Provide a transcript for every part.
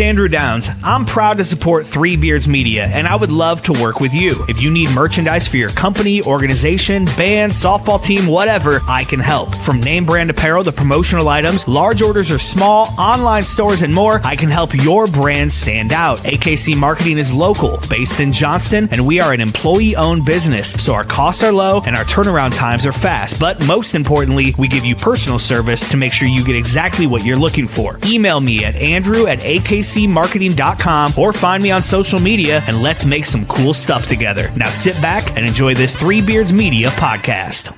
Andrew Downs. I'm proud to support Three Beards Media, and I would love to work with you. If you need merchandise for your company, organization, band, softball team, whatever, I can help. From name brand apparel to promotional items, large orders or small, online stores, and more, I can help your brand stand out. AKC Marketing is local, based in Johnston, and we are an employee-owned business, so our costs are low and our turnaround times are fast. But most importantly, we give you personal service to make sure you get exactly what you're looking for. Email me at andrew@akcmarketing.com or find me on social media, and let's make some cool stuff together. Now sit back and enjoy this Three Beards Media podcast.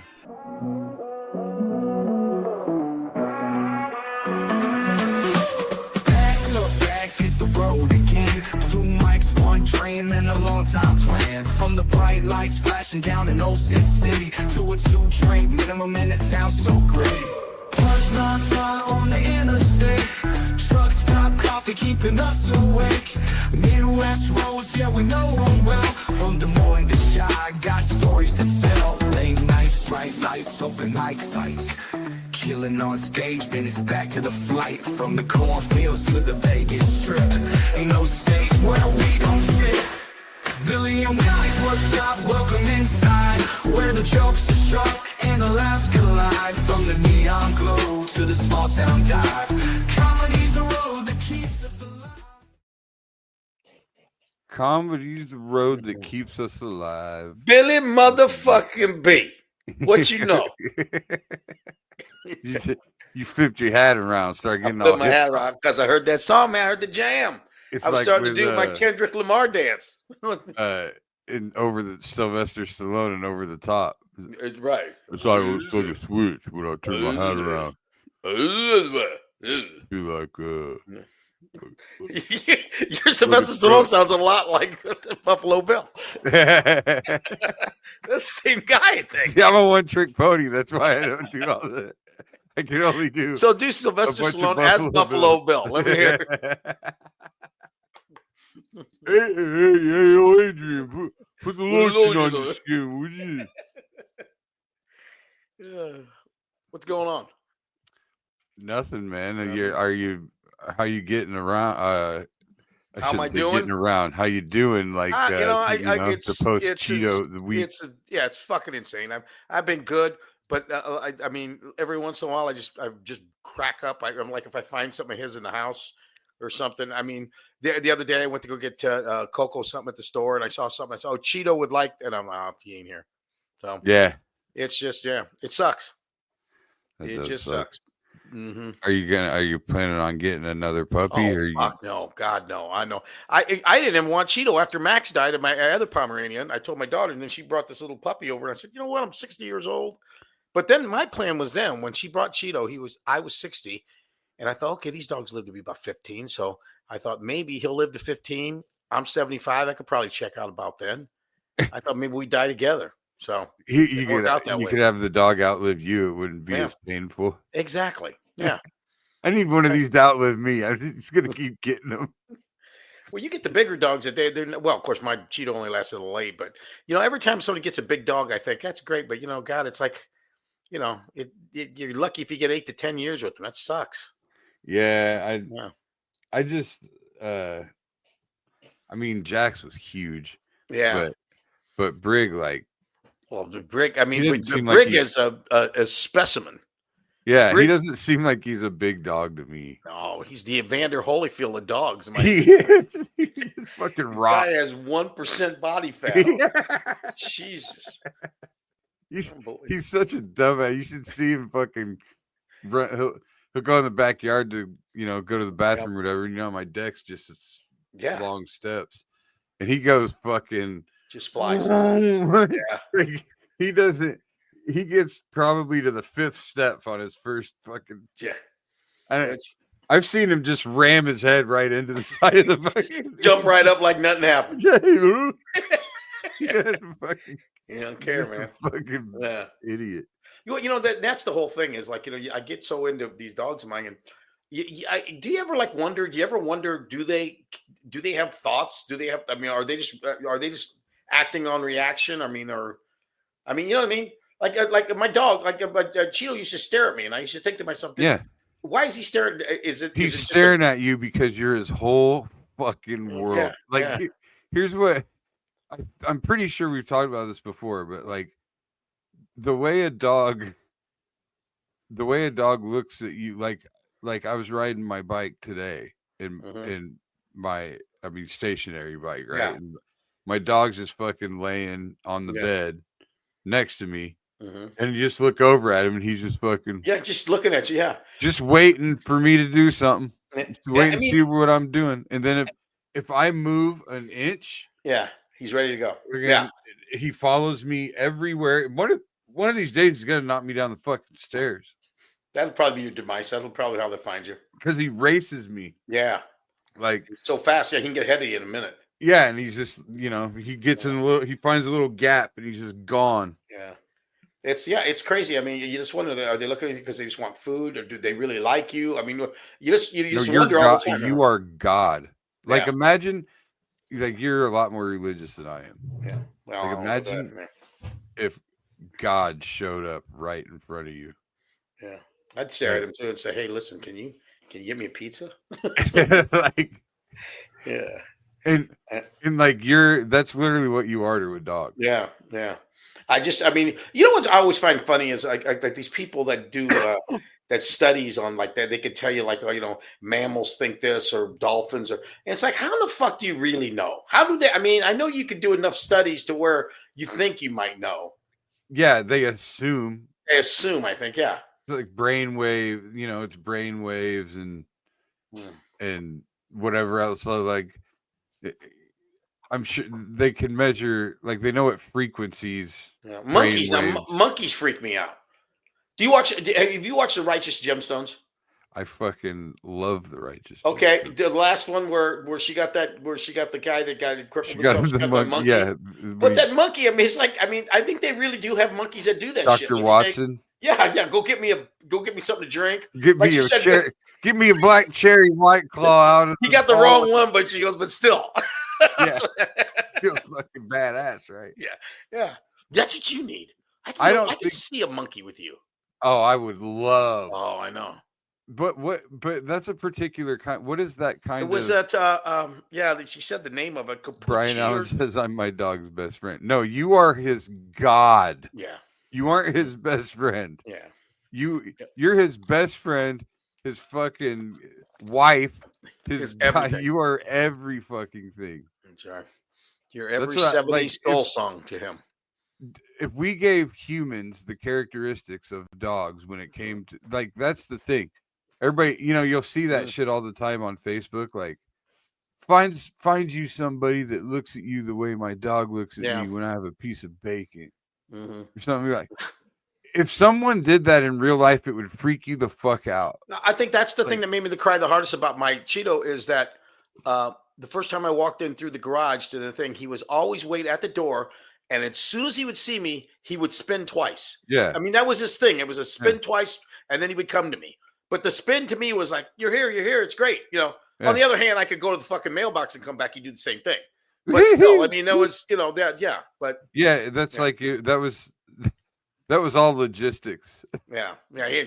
And a long time plan. From the bright lights flashing down in Old Sin City to a 2-drink minimum in the town so great. Plus non-stop on the interstate. Truck stop coffee keeping us awake. Midwest roads, yeah, we know them well. From Des Moines to Chi, got stories to tell. Late nights, bright lights, open night fights. Killing on stage, then it's back to the flight. From the cornfields to the Vegas Strip. Ain't no stage where we don't fit. Billy and Willie's workshop, welcome inside. Where the jokes are sharp and the laughs collide. From the neon glow to the small town dive. Comedy's the road that keeps us alive. Comedy's the road that keeps us alive. Billy motherfucking B. What you know? You flipped your hat around, start getting I all my hat around because I heard that song, man. I heard the jam. It's I was like starting with, to do my Kendrick Lamar dance. in over the Sylvester Stallone and Over the Top. Right. It's like it was like a switch when I turned my hat around. Be like, your Sylvester Stallone sounds a lot like Buffalo Bill. That's the same guy, I think. See, I'm a one-trick pony. That's why I don't do all that. I can only do. So do Sylvester Stallone as Buffalo Bill. Let me hear it. Hey, Adrian, put the lotion on your skin, would you? What's going on? Nothing, man. How you getting around? How am I doing? Getting around. How you doing? Like, it's the post Cheeto the week. It's fucking insane. I've been good, but I mean, every once in a while, I just crack up. I'm like, if I find something of his in the house or something. I mean, the other day I went to go get Coco something at the store, and I saw something. I said, "Oh, Cheeto would like," and I'm like, "Oh, he ain't here." So yeah, it's just it sucks. It just sucks. Mm-hmm. Are you planning on getting another puppy? No, God, no. I know. I didn't even want Cheeto after Max died of my other Pomeranian. I told my daughter, and then she brought this little puppy over, and I said, "You know what? I'm 60 years old." But then my plan was when she brought Cheeto, I was 60. And I thought, okay, these dogs live to be about 15. So I thought maybe he'll live to 15. I'm 75. I could probably check out about then. I thought maybe we die together. So you could have the dog outlive you. It wouldn't be as painful. Exactly. Yeah. I need one of these to outlive me. I'm just going to keep getting them. Well, you get the bigger dogs that they're well, of course, my Cheeto only lasted a little late. But, every time somebody gets a big dog, I think that's great. But, God, it's like, you're lucky if you get 8 to 10 years with them. That sucks. Yeah, I just I mean, Jax was huge. Yeah. But Brig, the Brig, I mean, the Brig is a specimen. Yeah, Brig, he doesn't seem like he's a big dog to me. No, he's the Evander Holyfield of dogs. He's fucking rock. Guy has 1% body fat. Jesus. He's such a dumbass. You should see him fucking run. He'll go in the backyard to, go to the bathroom or whatever. My deck's just long steps. And he goes fucking. Just flies. He doesn't. He gets probably to the 5th step on his first fucking. Yeah. I've seen him just ram his head right into the side of the fucking. Jump right up like nothing happened. You don't care, man. Fucking idiot. That's the whole thing is like, I get so into these dogs of mine, and do you ever wonder? Do you ever wonder? Do they have thoughts? Do they have? I mean, are they just acting on reaction? I mean, you know what I mean? Like my dog, Cheeto used to stare at me, and I used to think to myself, Why is he staring? He's staring at you because you're his whole fucking world. Here's what I'm pretty sure we've talked about this before, but like the way a dog looks at you, like I was riding my bike today in my stationary bike, right? Yeah. And my dog's just fucking laying on the bed next to me. And you just look over at him and he's just fucking just looking at you, just waiting for me to do something. Just wait and see what I'm doing. And then if I move an inch, he's ready to go. He follows me everywhere. One of these days he's gonna knock me down the fucking stairs. That'll probably be your demise. That'll probably how they find you. Because he races me. Yeah. Like so fast, he can get ahead of you in a minute. Yeah, and he's just, he gets in he finds a little gap and he's just gone. Yeah. It's crazy. I mean, you just wonder, are they looking at you because they just want food, or do they really like you? I mean, you just wonder all the time. You are God. Like imagine, like you're a lot more religious than I am. Yeah. Well, like imagine if God showed up right in front of you. Yeah, I'd stare at him too and say, "Hey, listen, can you get me a pizza?" Like, yeah, and like that's literally what you are to a dog. Yeah, yeah. I mean, you know what I always find funny is like these people that do that studies on like that, they could tell you like, mammals think this or dolphins, and it's like, how the fuck do you really know? How do they? I mean, I know you could do enough studies to where you think you might know. Yeah, they assume. I think, yeah. It's like brainwave, it's brain waves and whatever else. So like, I'm sure they can measure, like they know what frequencies. Yeah. Monkeys freak me out. Have you watched The Righteous Gemstones? I fucking love The Righteous. Okay, the last one where she got the guy that got crippled. Monkey. Yeah, but that monkey. I mean, it's like, I think they really do have monkeys that do that. Dr. Shit. Watson. Yeah. Go get me something to drink. Give me a black cherry White Claw out. He got the wrong one, but she goes, but still. Yeah, feels fucking badass, right? Yeah. That's what you need. I can see a monkey with you. Oh, I would love. Oh, I know. But that's a particular kind. What is that kind of? It was that she said the name of it. Brian Allen says I'm my dog's best friend. No, you are his God. Yeah. You aren't his best friend. Yeah. You're his best friend, his fucking wife, his God. You are every fucking thing. Right. You're every 70s soul song to him. If we gave humans the characteristics of dogs when it came to, like, that's the thing. Everybody, you'll see that shit all the time on Facebook. Like, find you somebody that looks at you the way my dog looks at me when I have a piece of bacon, or something like. If someone did that in real life, it would freak you the fuck out. I think that's the thing that made me cry the hardest about my Cheeto is that the first time I walked in through the garage to the thing, he was always wait at the door. And as soon as he would see me, he would spin twice. Yeah. I mean, that was his thing. It was a spin twice, and then he would come to me. But the spin to me was like, you're here. It's great. On the other hand, I could go to the fucking mailbox and come back. You do the same thing. But still, I mean, that was, that, yeah. But yeah, that's like, that was all logistics. Yeah. Yeah.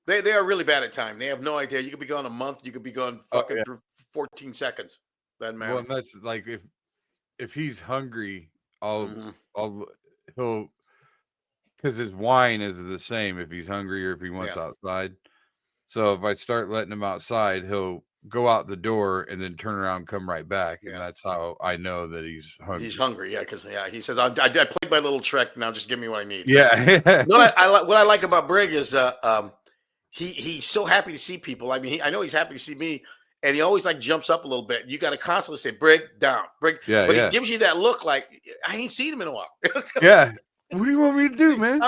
They are really bad at time. They have no idea. You could be gone a month. You could be gone fucking through 14 seconds. Doesn't matter. Well, and that's like, if he's hungry, he'll, because his whine is the same if he's hungry or if he wants outside. So if I start letting him outside, he'll go out the door and then turn around and come right back. And that's how I know that he's hungry. He's hungry, because he says, I played my little trick. Now just give me what I need. Yeah. What I like about Brig is he's so happy to see people. I mean, I know he's happy to see me. And he always like jumps up a little bit. You got to constantly say, Brig, down, Brig. Yeah, but he gives you that look like, I ain't seen him in a while. Yeah. What do you want me to do, man?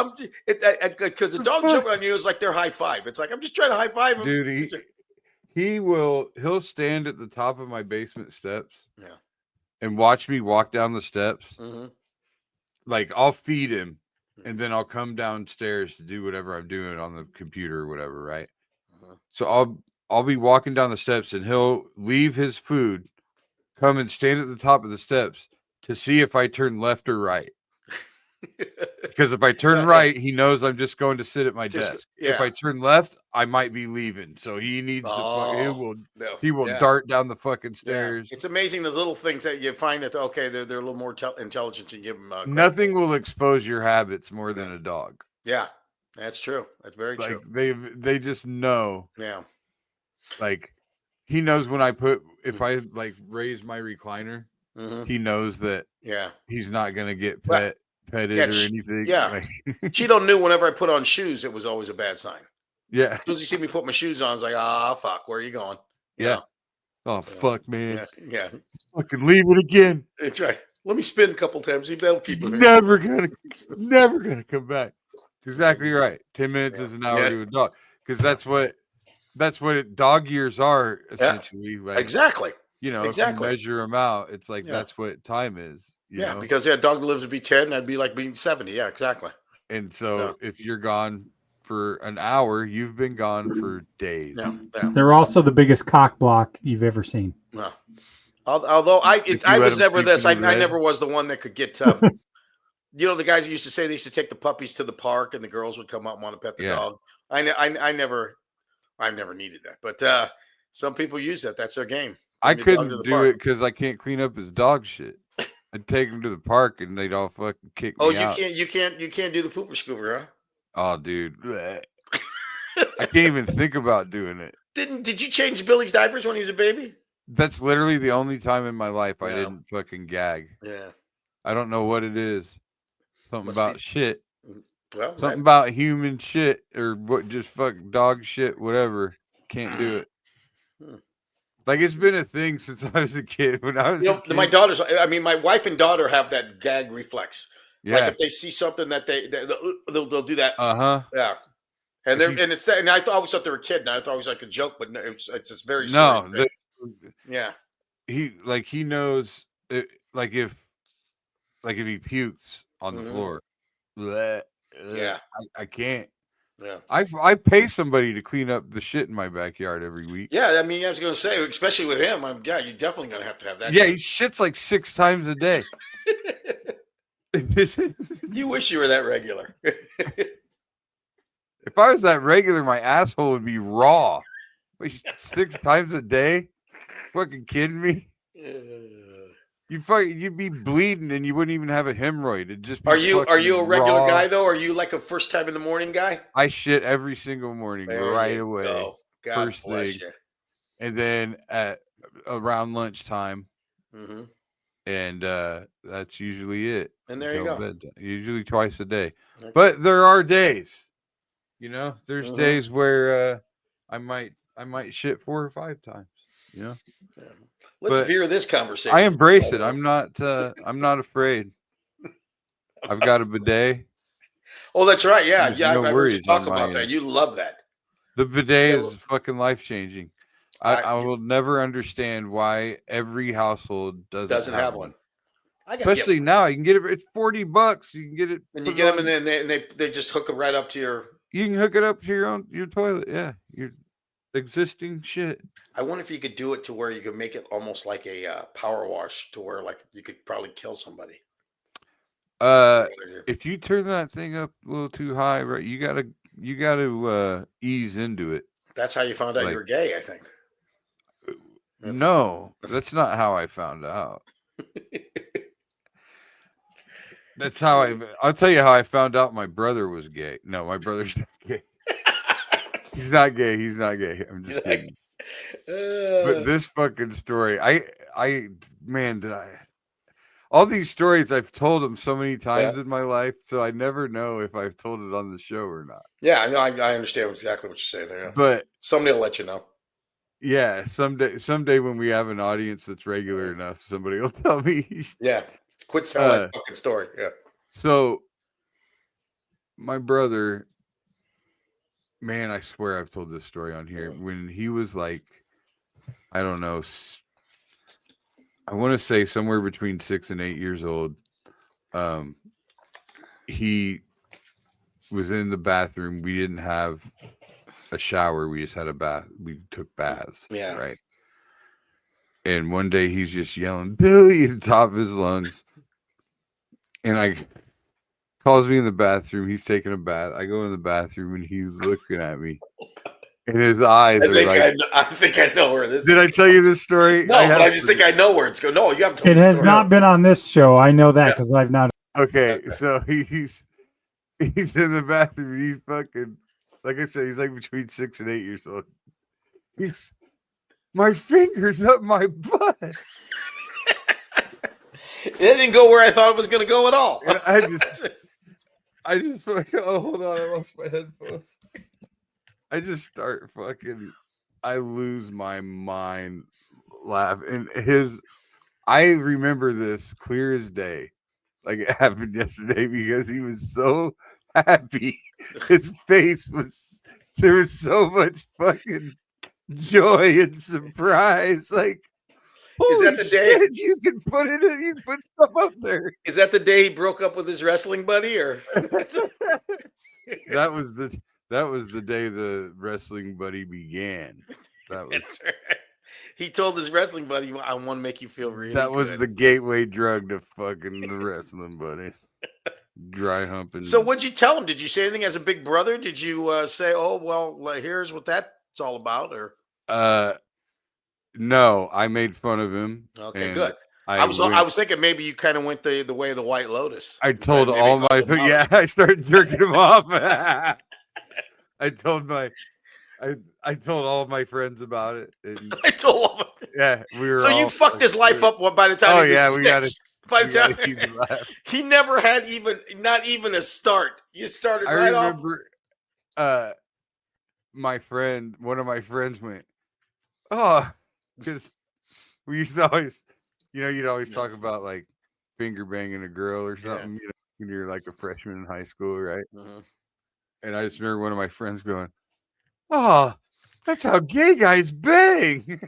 Because the dog jumping on you is like their high five. It's like, I'm just trying to high five him. Dude, he'll stand at the top of my basement steps and watch me walk down the steps. Like, I'll feed him and then I'll come downstairs to do whatever I'm doing on the computer or whatever, right? So I'll be walking down the steps and he'll leave his food, come and stand at the top of the steps to see if I turn left or right. Because if I turn right, he knows I'm just going to sit at my desk. Yeah. If I turn left, I might be leaving. So he needs he will dart down the fucking stairs. It's amazing the little things that you find that they're a little more intelligent and give them. Nothing will expose your habits more than a dog. Yeah, that's true. That's very true. They just know. Yeah. Like he knows when if I like raise my recliner, he knows that he's not gonna get petted or anything. Yeah. Like, Cheeto knew whenever I put on shoes, it was always a bad sign. Yeah. As soon as he see me put my shoes on, I was like, fuck, where are you going? Oh fuck, man. Yeah. Fucking leave it again. That's right. Let me spin a couple times. See if that'll keep it. Never gonna come back. Exactly right. 10 minutes is an hour to a dog. Because that's what dog years are, essentially. Like, exactly. You know, if you measure them out, it's like that's what time is. You know? Because a dog that lives to be 10, that'd be like being 70. Yeah, exactly. And so if you're gone for an hour, you've been gone for days. Yeah. They're also the biggest cock block you've ever seen. No. Although I was never this. I never was the one that could get you know, the guys used to say they used to take the puppies to the park and the girls would come out and want to pet the dog. I never needed that. But some people use that. That's their game. I couldn't do it because I can't clean up his dog shit. I'd take him to the park and they'd all fucking kick me out. You can't do the pooper scooper, huh? Oh, dude. I can't even think about doing it. Did you change Billy's diapers when he was a baby? That's literally the only time in my life I didn't fucking gag. Yeah. I don't know what it is. Something about shit. Well, something about human shit or what, just fuck dog shit, whatever. Can't do it. Like it's been a thing since I was a kid. When I was, my daughters. I mean, my wife and daughter have that gag reflex. Yeah. Like if they see something that they'll do that. Yeah. And it's that. And I always thought they were a kid. And I thought it was like a joke, but it's just very serious. Yeah. He knows it, like if he pukes on the floor. I can't. Yeah. I pay somebody to clean up the shit in my backyard every week. Yeah, I mean, I was going to say, especially with him, you're definitely going to have that. Yeah, he shits like 6 times a day. You wish you were that regular. If I was that regular, my asshole would be raw. 6 times a day? Fucking kidding me? You'd be bleeding and you wouldn't even have a hemorrhoid. It'd just be are you a regular raw guy though? Are you like a first time in the morning guy? I shit every single morning right away. God first bless thing. You. And then at around lunchtime. And that's usually it. And there you go. Bedtime. Usually twice a day. Okay. But there are days. There's days where I might shit 4 or 5 times. Let's veer this conversation. I embrace it. I'm not afraid. I've got a bidet. Oh, that's right. Yeah. There's I've heard you talk about end. that. You love that. The bidet is fucking life-changing. I will never understand why every household doesn't have one. Especially now, you can get it. It's $40. You can get it, and you get them, and then they just hook it right up to your. You can hook it up to your toilet. Yeah, your existing shit. I wonder if you could do it to where you could make it almost like a power wash, to where like you could probably kill somebody. If you turn that thing up a little too high, right, you gotta ease into it. That's how you found out you're gay, I think. No, that's not how I found out. That's how I'll tell you how I found out my brother was gay. No, my brother's not gay. He's not gay. He's not gay. I'm just kidding. But this fucking story, all these stories I've told him so many times in my life, so I never know if I've told it on the show or not. Yeah, I understand exactly what you're saying there. Yeah. But somebody will let you know. Yeah, someday when we have an audience that's regular enough, somebody will tell me. Yeah, quit telling that fucking story. Yeah. So, my brother, man, I swear I've told this story on here. When he was like, I don't know, I want to say somewhere between 6 and 8 years old, he was in the bathroom. We didn't have a shower. We just had a bath. We took baths. Yeah. Right. And one day he's just yelling, "Billy," at the top of his lungs. And calls me in the bathroom. He's taking a bath. I go in the bathroom and he's looking at me. And his eyes are like... I think I know where this Did I tell you this story? No, but I just think I know where it's going. No, you haven't told me It has not been on this show. I know that because I've not. Okay, so he's in the bathroom. He's fucking... Like I said, he's like between 6 and 8 years old. He's... My finger's up my butt. It didn't go where I thought it was going to go at all. And I just fucking, oh, hold on, I lost my headphones. I just start fucking, I lose my mind laughing. And I remember this clear as day, like it happened yesterday, because he was so happy. His face was, there was so much fucking joy and surprise. Like, is that the day you can put it in? You can put stuff up there. Is that the day he broke up with his wrestling buddy, or that was the day the wrestling buddy began. That was. Right. He told his wrestling buddy, "I want to make you feel really." That was good. the gateway drug to fucking the wrestling buddy. Dry humping. So, what'd you tell him? Did you say anything as a big brother? Did you say, "Oh, well, here's what that's all about"? Or no, I made fun of him. Okay, good. I was thinking maybe you kind of went the way of the White Lotus. I told all my I started jerking him off. I told all my friends about it. And, I told all we were. So you fucked his life up by the time he was 6. By the time he never had not even a start. You started right off. I remember one of my friends went, "Oh," because we used to always, you'd always talk about like finger banging a girl or something, when you're like a freshman in high school, right? Mm-hmm. And I just remember one of my friends going, "Oh, that's how gay guys bang."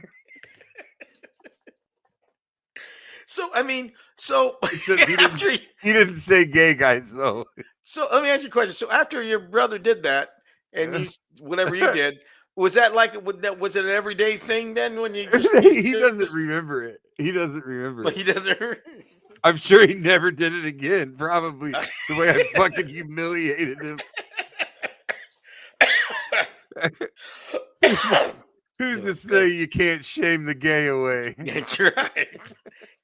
So, I mean, he didn't say gay guys though. So let me ask you a question. So after your brother did that, and whatever you did, was that was it an everyday thing then? When you he doesn't remember it. He doesn't remember it. He doesn't. I'm sure he never did it again. Probably the way I fucking humiliated him. Who's to say you can't shame the gay away? That's right.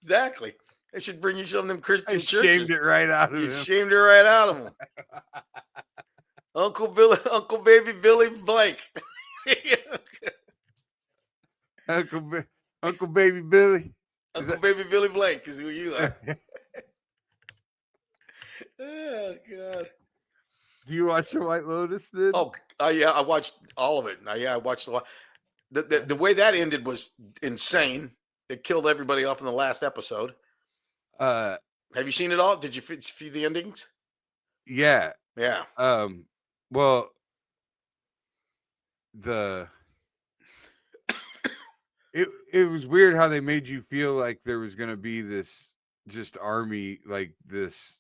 Exactly. I should bring you some of them Christian churches. Shamed it right out of him. You shamed it right out of him. Uncle Baby Billy Blank. Uncle Baby Billy. Baby Billy Blank is who you are. Oh God. Do you watch the White Lotus then? Oh yeah, I watched all of it. I watched a lot. The way that ended was insane. It killed everybody off in the last episode. Have you seen it all? Did you see the endings? Yeah. Yeah. Well, it was weird how they made you feel like there was going to be this just army, like this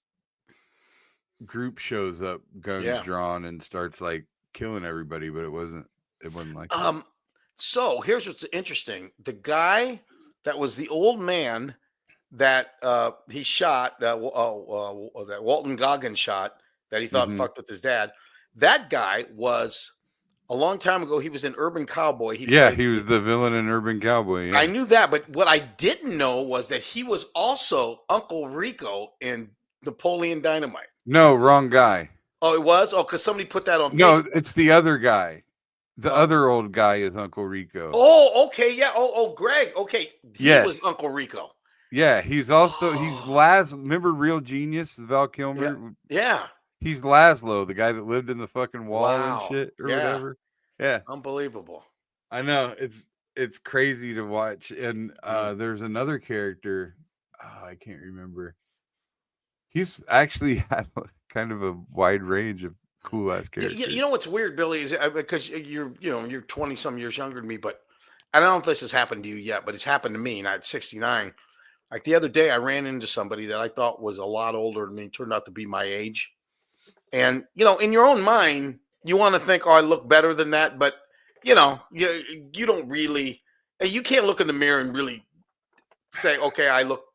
group shows up, guns drawn, and starts like killing everybody, but it wasn't like that. So here's what's interesting. The guy that was the old man that he shot, that Walton Goggins shot, that he thought fucked with his dad. That guy was a long time ago. He was in Urban Cowboy. He was the villain in Urban Cowboy. Yeah. I knew that, but what I didn't know was that he was also Uncle Rico in Napoleon Dynamite. No, wrong guy. Oh, it was? Oh, because somebody put that on Facebook. No, it's the other guy. The other old guy is Uncle Rico. Oh, okay, yeah. Oh, Greg. Okay, he was Uncle Rico. Yeah, he's also he's Laszlo. Remember Real Genius, Val Kilmer? Yeah. He's Laszlo, the guy that lived in the fucking wall and shit or whatever. Yeah, unbelievable. I know it's crazy to watch. And there's another character. I can't remember. He's actually had kind of a wide range of cool ass characters. You know what's weird, Billy, is because you're 20 some years younger than me, but I don't know if this has happened to you yet, but it's happened to me, and I'm 69. Like the other day, I ran into somebody that I thought was a lot older than me, turned out to be my age. And, in your own mind, you want to think, oh, I look better than that. But, you don't really, you can't look in the mirror and really say, okay, I look,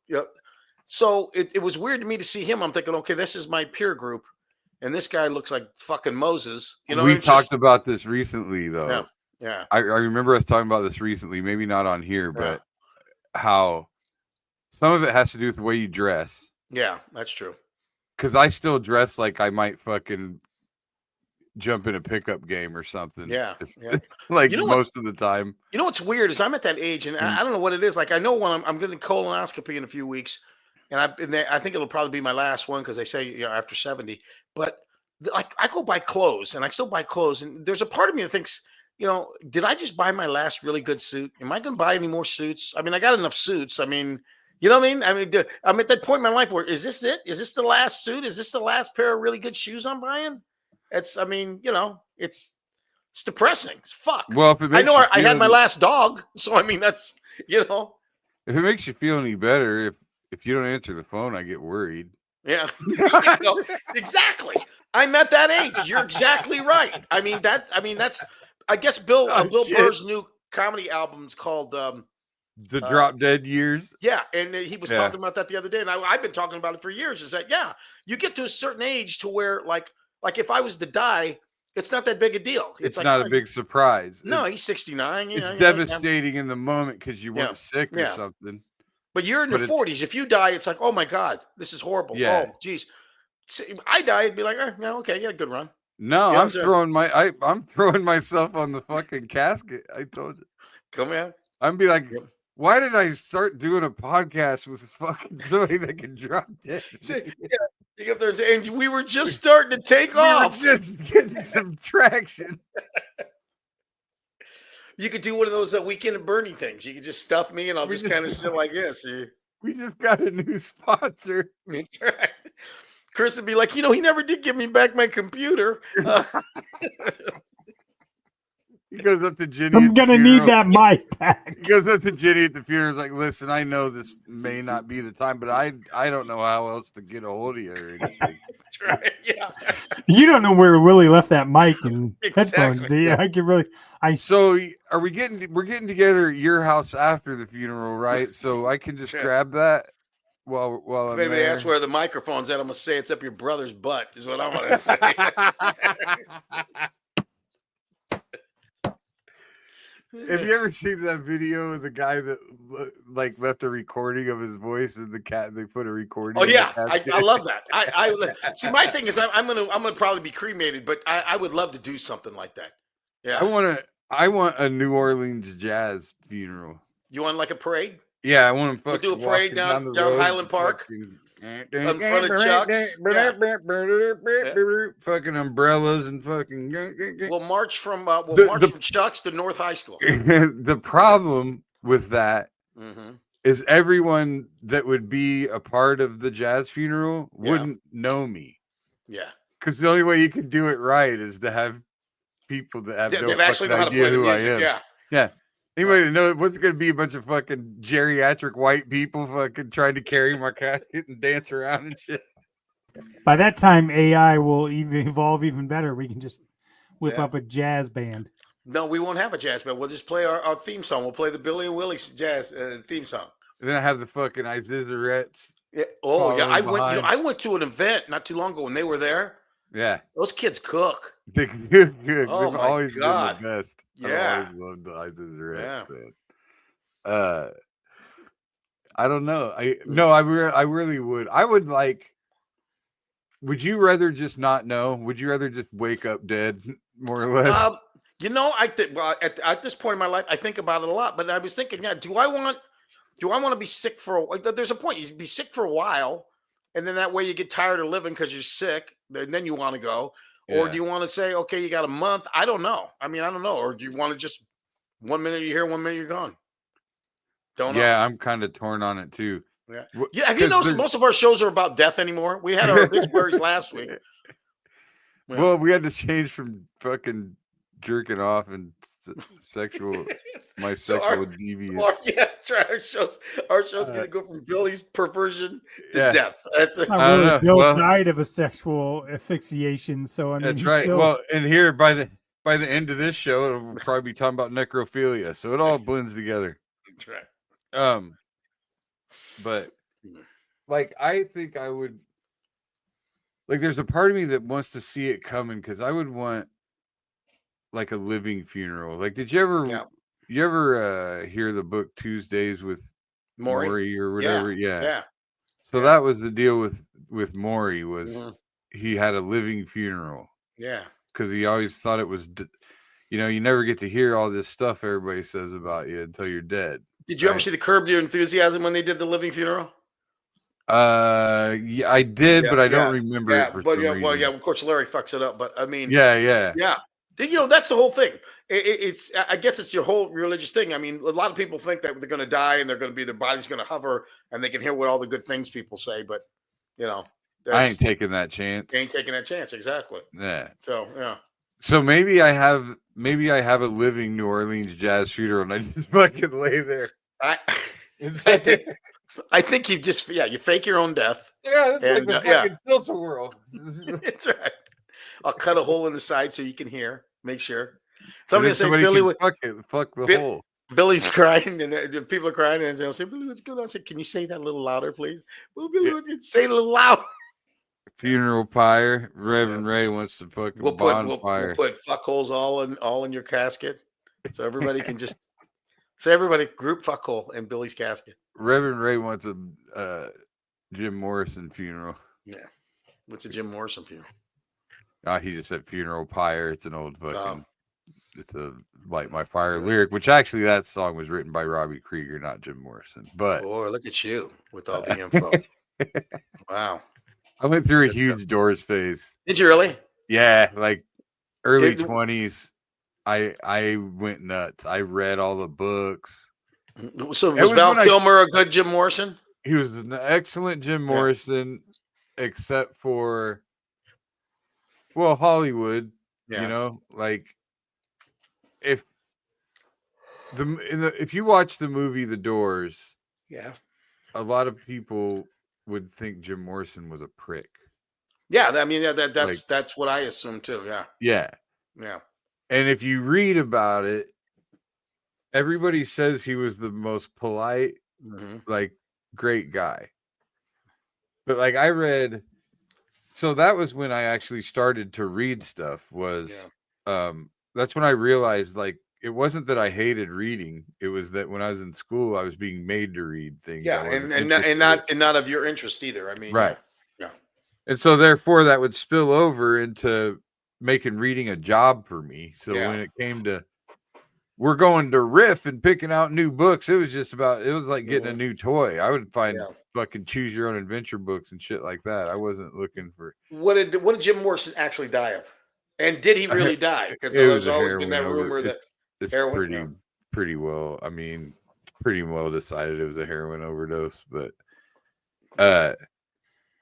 So it was weird to me to see him. I'm thinking, okay, this is my peer group, and this guy looks like fucking Moses. You know, we talked about this recently, though. Yeah. I remember us talking about this recently, maybe not on here, but how some of it has to do with the way you dress. Yeah, that's true. Because I still dress like I might fucking jump in a pickup game or something. Yeah. Like most of the time. You know what's weird is I'm at that age, and I don't know what it is. Like I know when I'm getting colonoscopy in a few weeks, and I think it'll probably be my last one because they say after 70. But like I go buy clothes, and I still buy clothes, and there's a part of me that thinks, did I just buy my last really good suit? Am I going to buy any more suits? I mean, I got enough suits. I mean, you know what I mean? I mean, I'm at that point in my life where is this it? Is this the last suit? Is this the last pair of really good shoes I'm buying? It's depressing. It's fuck. Well, if it makes I had my last dog, so I mean that's If it makes you feel any better, if you don't answer the phone, I get worried. Yeah, exactly. I'm at that age. You're exactly right. I mean that's. I guess Bill Burr's new comedy album's called The Drop Dead Years. Yeah, and he was talking about that the other day, and I've been talking about it for years. Is that you get to a certain age to where like if I was to die, it's not that big a deal. It's like, not a big surprise. No, he's 69. It's devastating in the moment because you weren't sick or something. But you're in your 40s. If you die, it's like, oh my God, this is horrible. Yeah. Oh, geez. I die, it'd be like, okay, you had a good run. No, I'm throwing myself on the fucking casket. I told you. Come in. I'm be like, why did I start doing a podcast with fucking somebody that can drop dead? You get there and say, and we were just starting to take off. We were just getting some traction. You could do one of those Weekend at Bernie things. You could just stuff me and I'll just kind of sit like this. We just got a new sponsor. Chris would be like, he never did give me back my computer. He goes up to Jenny. I'm going to need that mic back. He goes up to Jenny at the funeral. He's like, listen, I know this may not be the time, but I don't know how else to get a hold of you or anything. That's right. Yeah. You don't know where Willie left that mic and headphones, do you? Yeah. I can really. So are we're getting together at your house after the funeral, right? So I can just grab that while I'm maybe there. That's where the microphone's at. I'm gonna say it's up your brother's butt, is what I'm gonna say. Have you ever seen that video of the guy that like left a recording of his voice and the cat? They put a recording. Oh yeah, I love that. I see. My thing is, I'm gonna probably be cremated, but I would love to do something like that. Yeah, I want a New Orleans jazz funeral. You want like a parade? Yeah, I want to we'll do a parade down Highland Park. In front of Chuck's. Fucking umbrellas and fucking. We'll march from Chuck's to North High School. The problem with that is everyone that would be a part of the jazz funeral wouldn't know me. Yeah. Because the only way you can do it right is to have people that have no fucking idea who I am. Yeah. Anybody know what's going to be a bunch of fucking geriatric white people fucking trying to carry my casket and dance around and shit. By that time, AI will evolve even better. We can just whip up a jazz band. No, we won't have a jazz band. We'll just play our theme song. We'll play the Billy and Willie jazz theme song. And then I have the fucking Isizarettes. Yeah. Oh yeah, I went to an event not too long ago when they were there. Yeah, those kids cook. They cook good. Oh They've always God. been the best. Yeah, I always loved the Isizarettes, man. I don't know. I really would. I would like. Would you rather just not know? Would you rather just wake up dead, more or less? I think at this point in my life, I think about it a lot. But I was thinking, do I want to be sick for? There's a point. You be sick for a while. And then that way you get tired of living because you're sick. And then you want to go. Or do you want to say, okay, you got a month? I don't know. I don't know. Or do you want to just 1 minute you're here, 1 minute you're gone? Don't know. Yeah, I'm kind of torn on it too. Yeah. Have you noticed most of our shows are about death anymore? We had our obituaries last week. Yeah. Well, we had to change from fucking jerking off and sexual deviance. Yeah, that's right. Our show's gonna go from Billy's perversion to death. That's it. Bill died of a sexual asphyxiation, so that's right. Well, and here by the end of this show, we'll probably be talking about necrophilia, so it all blends together. That's right. But like I think I would. Like, there's a part of me that wants to see it coming because I would want like a living funeral. Like, did you ever hear the book Tuesdays with Maury or whatever? Yeah. So that was the deal with Maury was he had a living funeral. Yeah. Because he always thought it was, you never get to hear all this stuff everybody says about you until you're dead. Did you ever see the Curb Your Enthusiasm when they did the living funeral? Yeah, I did, but I don't remember it for some reason. Well, of course, Larry fucks it up, but I mean, yeah. That's the whole thing. It's I guess it's your whole religious thing. I mean, a lot of people think that they're going to die and their body's going to hover and they can hear what all the good things people say, but I ain't taking that chance. Ain't taking that chance, exactly. Yeah. So yeah. So maybe I have a living New Orleans jazz shooter and I just fucking lay there. I think you just you fake your own death. Yeah, that's like the fucking tilt-a-whirl. That's right. I'll cut a hole in the side so you can hear. Make sure. Somebody say Billy would fuck the hole. Billy's crying and people are crying and they'll say, Billy, what's going on? I said, can you say that a little louder, please? Well, Billy, say it a little louder. Funeral pyre. Reverend Ray wants to fucking bonfire. We'll put fuckholes all in your casket, so everybody can just everybody group fuckhole in Billy's casket. Reverend Ray wants a Jim Morrison funeral. Yeah, what's a Jim Morrison funeral? He just said funeral pyre. It's an old fucking. It's a Light My Fire lyric, which actually that song was written by Robbie Krieger, not Jim Morrison. But look at you with all the info. Wow. I went through a huge Doors phase. Did you really? Yeah, like early 20s. I went nuts. I read all the books. So was Val Kilmer a good Jim Morrison? He was an excellent Jim Morrison, except for Hollywood. Like if you watch the movie The Doors, a lot of people would think Jim Morrison was a prick. Yeah, I mean, that's what I assume too. Yeah. And if you read about it, everybody says he was the most polite, like great guy. But like I read, so that was when I actually started to read stuff. That's when I realized like it wasn't that I hated reading. It was that when I was in school, I was being made to read things. Yeah, and not of your interest either. I mean, right. Yeah. And so therefore that would spill over into making reading a job for me. So when it came to we're going to riff and picking out new books, it was like getting a new toy. I would find fucking choose your own adventure books and shit like that. I wasn't looking for what did Jim Morrison actually die of? And did he really die? Because there's always been that rumor that it's pretty well. I mean, pretty well decided it was a heroin overdose. But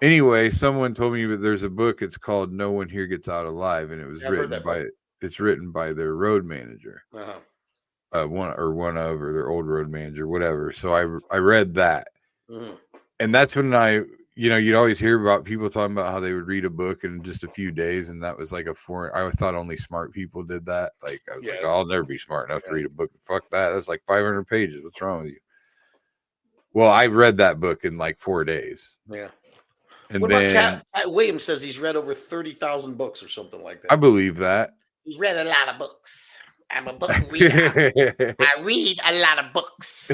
anyway, someone told me that there's a book. It's called "No One Here Gets Out Alive," and it was written by their road manager, one of their old road manager, whatever. So I read that, and that's when you'd always hear about people talking about how they would read a book in just a few days, and that was like I thought only smart people did that. Like I was like, I'll never be smart enough to read a book. Fuck that. That's like 500 pages. What's wrong with you? Well, I read that book in like 4 days. Yeah. And what about Cat Williams says he's read over 30,000 books or something like that. I believe that. He read a lot of books. I'm a book reader. I read a lot of books.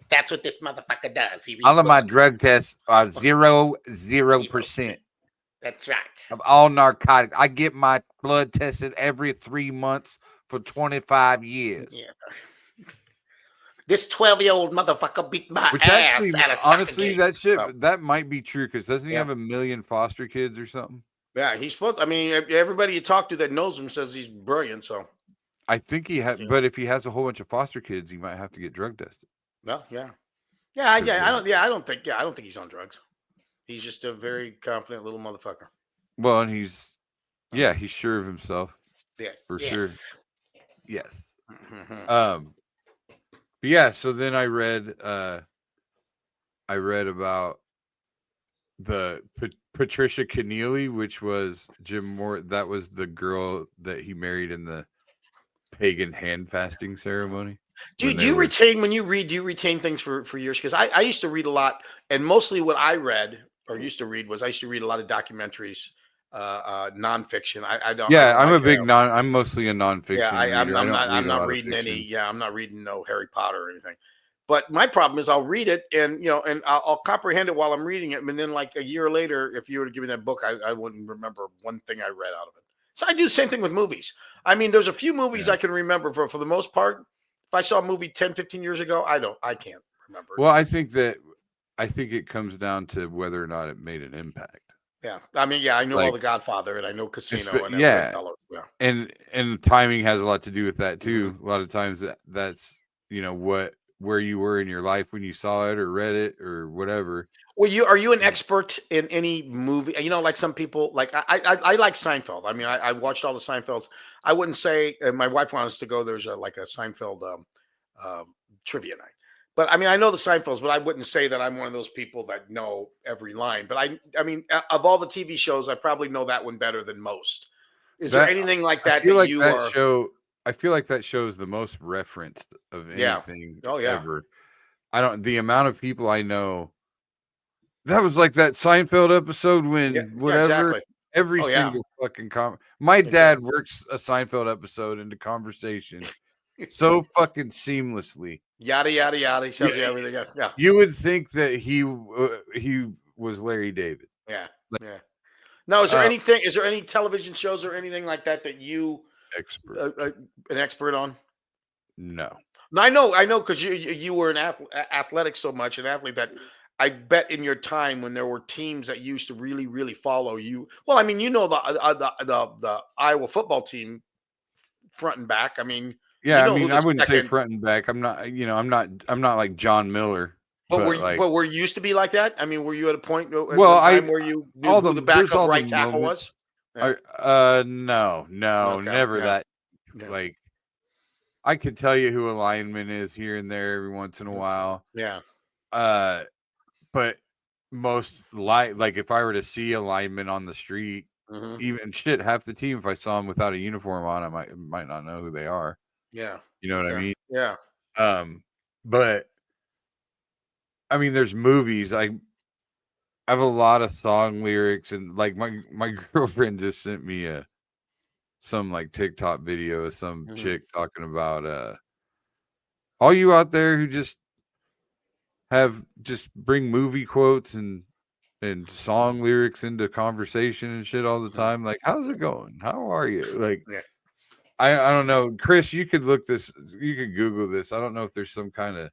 That's what this motherfucker does. He reads all of my drug tests are 0%. That's right. Of all narcotics. I get my blood tested every 3 months for 25 years. Yeah. This 12-year-old motherfucker beat my ass. Actually, honestly, that shit, that might be true because doesn't he have 1 million foster kids or something? Yeah, he's supposed. I mean, everybody you talk to that knows him says he's brilliant. So I think he has, but if he has a whole bunch of foster kids, he might have to get drug tested. No, I don't think he's on drugs. He's just a very confident little motherfucker. Well, and he's sure of himself. Yeah, for sure. Yes. So then I read about the Patricia Keneally, which was Jim Moore. That was the girl that he married in the pagan hand fasting ceremony. Do you retain when you read? Do you retain things for years? Because I used to read a lot, and mostly what I read or used to read was I used to read a lot of documentaries, nonfiction. I don't. Yeah, I don't I'm like, a big I'm mostly a nonfiction reader. I'm not reading any. Yeah, I'm not reading no Harry Potter or anything. But my problem is I'll read it and I'll comprehend it while I'm reading it, and then like a year later, if you were to give me that book, I wouldn't remember one thing I read out of it. So I do the same thing with movies. I mean, there's a few movies I can remember for the most part. If I saw a movie 10, 15 years ago, I can't remember. Well, I think it comes down to whether or not it made an impact. Yeah. I mean, I know all the Godfather and I know Casino and yeah. And timing has a lot to do with that too. Mm-hmm. A lot of times that's where you were in your life when you saw it or read it or whatever. Well, are you an expert in any movie? Like some people, like I like Seinfeld. I mean, I watched all the Seinfelds. I wouldn't say, and my wife wants us to go. There's a Seinfeld trivia night. But I mean, I know the Seinfelds, but I wouldn't say that I'm one of those people that know every line. But I mean, of all the TV shows, I probably know that one better than most. Is there anything like that I feel like that show is the most referenced of anything ever. The amount of people I know. That was like that Seinfeld episode when every single fucking my dad works a Seinfeld episode into conversation so fucking seamlessly. Yada yada yada. He tells you everything. Yeah. You would think that he was Larry David. Yeah. Now, is there anything? Is there any television shows or anything like that you an expert on? No. I know, because you were an athletic so much, an athlete that. I bet in your time when there were teams that used to really, really follow you. Well, I mean, the Iowa football team front and back. I mean, I wouldn't say front and back. I'm not like John Miller. But were you used to be like that? I mean, were you at a point where you knew who the backup right tackle was? Yeah. No, never that. Yeah. Like, I could tell you who a lineman is here and there every once in a while. Yeah. But most like if I were to see a lineman on the street, even half the team, if I saw them without a uniform on, I might not know who they are. Yeah. You know what I mean? Yeah. But I mean, there's movies. I have a lot of song lyrics, and like my girlfriend just sent me some like TikTok video of some chick talking about all you out there who just bring movie quotes and song lyrics into conversation and shit all the time. Like, how's it going? How are you? Like, I don't know. Chris, you could Google this. I don't know if there's some kind of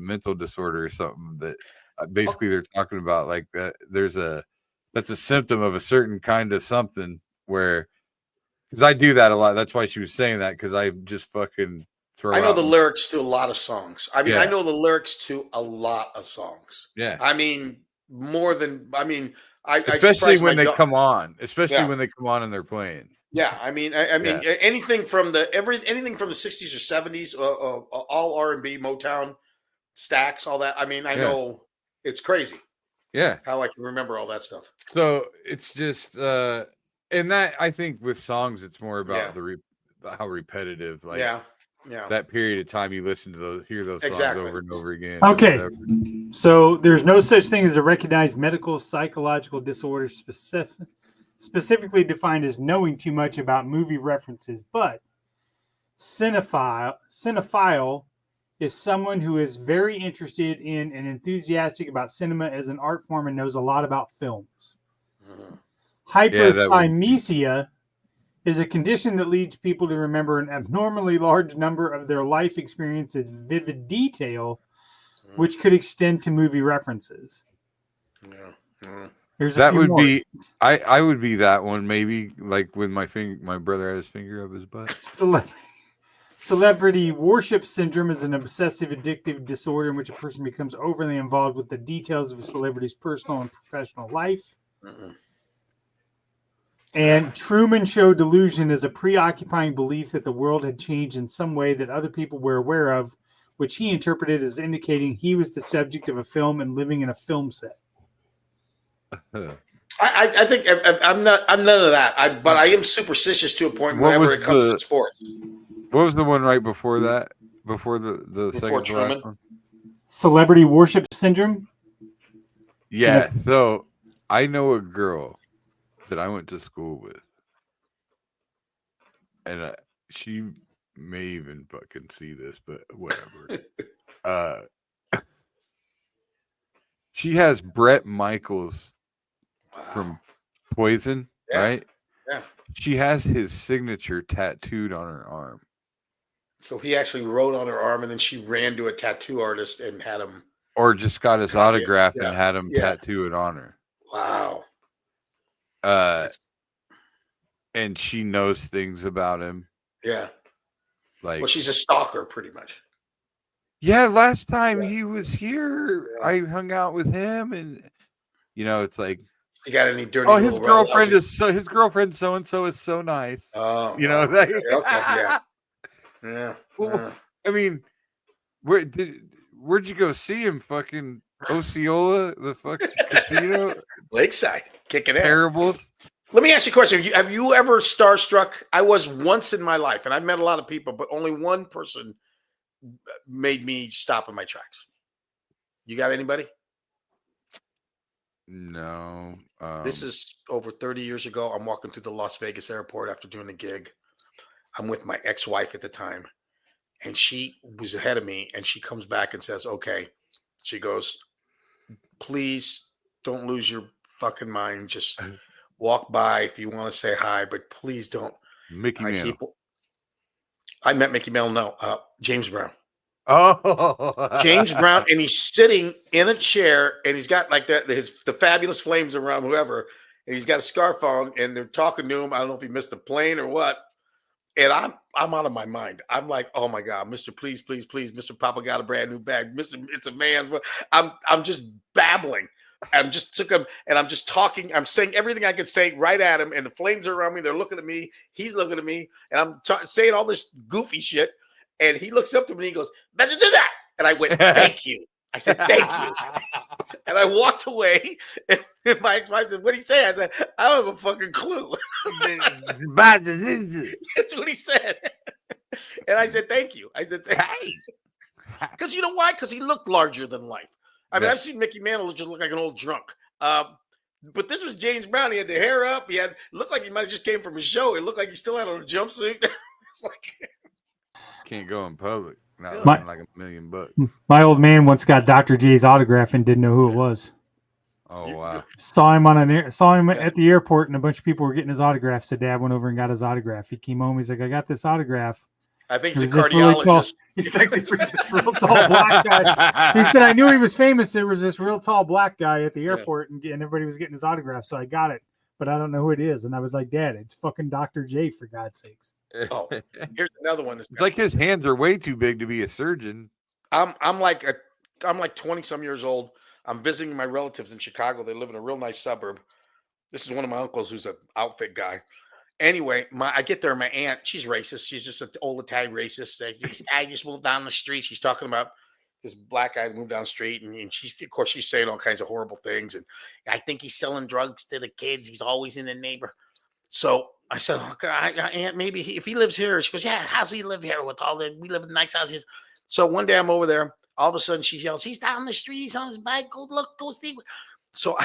mental disorder or something that basically they're talking about, like that. That's a symptom of a certain kind of something where, because I do that a lot. That's why she was saying that, because I just fucking I know the lyrics to a lot of songs. I mean, I know the lyrics to a lot of songs. Yeah. I mean, especially when they come on and they're playing. Yeah. I mean, anything from the 60s or 70s, all R&B, Motown, Stax, all that. I mean, I know it's crazy. Yeah. How I can remember all that stuff. So it's just, and that, I think with songs, it's more about how repetitive, like, that period of time you listen to hear those songs over and over again. Okay. So there's no such thing as a recognized medical psychological disorder specifically defined as knowing too much about movie references, but cinephile is someone who is very interested in and enthusiastic about cinema as an art form and knows a lot about films. Hyperthymesia is a condition that leads people to remember an abnormally large number of their life experiences in vivid detail, which could extend to movie references. That would be, I would be that one, maybe, like when my brother had his finger up his butt. Celebrity worship syndrome is an obsessive addictive disorder in which a person becomes overly involved with the details of a celebrity's personal and professional life. And Truman Show delusion is a preoccupying belief that the world had changed in some way that other people were aware of, which he interpreted as indicating he was the subject of a film and living in a film set. I think I'm none of that. But I am superstitious to a point whenever it comes to sports. What was the one right before that? Before the second to last one? Celebrity worship syndrome. Yeah. So I know a girl that I went to school with, and she may even fucking see this, but whatever. She has Bret Michaels from Poison, right? Yeah. She has his signature tattooed on her arm. So he actually wrote on her arm, and then she ran to a tattoo artist and had him, or just got his autograph and had him tattoo it on her. Wow. And she knows things about him. Yeah. Like, well, she's a stalker, pretty much. Yeah, last time he was here, I hung out with him, and it's like, you got any dirty? Oh, his girlfriend his girlfriend so and so is so nice. Oh, okay, yeah. Well, I mean, where'd you go see him? Fucking Osceola, the fucking casino, Lakeside, kicking Parables. Let me ask you a question. Have you ever starstruck? I was once in my life, and I've met a lot of people, but only one person made me stop in my tracks. You got anybody? No. This is over 30 years ago. I'm walking through the Las Vegas airport after doing a gig. I'm with my ex-wife at the time, and she was ahead of me, and she comes back and says, okay. She goes, please don't lose your fucking mind. Just walk by if you want to say hi, but please don't. Mickey Mantle. I met Mickey Mantle. No, James Brown. Oh, James Brown, and he's sitting in a chair, and he's got like the fabulous flames around whoever, and he's got a scarf on, and they're talking to him. I don't know if he missed a plane or what. And I'm out of my mind. I'm like, oh my God, Mr. Please, please, please, Mr. Papa got a brand new bag. Mr. It's a man's. I'm just babbling. I'm just took him, and I'm just talking. I'm saying everything I could say right at him, and the flames are around me. They're looking at me. He's looking at me, and I'm saying all this goofy shit. And he looks up to me and he goes, "Better do that." And I went, "Thank you." I said, "Thank you." And I walked away. And my ex-wife said, "What did he say?" I said, "I don't have a fucking clue." That's what he said. And I said, "Thank you." I said, "Thank you." Because you know why? Because he looked larger than life. I mean, I've seen Mickey Mantle just look like an old drunk. But this was James Brown. He had the hair up. It looked like he might have just came from a show. It looked like he still had on a jumpsuit. It's like... Can't go in public. Not like $1 million. My old man once got Dr. J's autograph and didn't know who it was. Oh wow! Saw him at the airport, and a bunch of people were getting his autograph. So Dad went over and got his autograph. He came home. He's like, "I got this autograph." I think he's a cardiologist. He's like, "This was this real tall black guy." He said, "I knew he was famous. There was this real tall black guy at the airport, and everybody was getting his autograph. So I got it, but I don't know who it is." And I was like, "Dad, it's fucking Dr. J, for God's sakes." Oh, here's another one. It's like his hands are way too big to be a surgeon. I'm like 20 some years old. I'm visiting my relatives in Chicago. They live in a real nice suburb. This is one of my uncles who's an outfit guy. Anyway, I get there. My aunt, she's racist. She's just an old Italian racist. I just moved down the street. She's talking about this black guy moved down the street, and she's saying all kinds of horrible things. And I think he's selling drugs to the kids. He's always in the neighbor. So I said, "Oh, God, Aunt, maybe if he lives here." She goes, "Yeah, how's he live here with we live in nice houses." So one day I'm over there. All of a sudden she yells, "He's down the street. He's on his bike. Go look, go see." So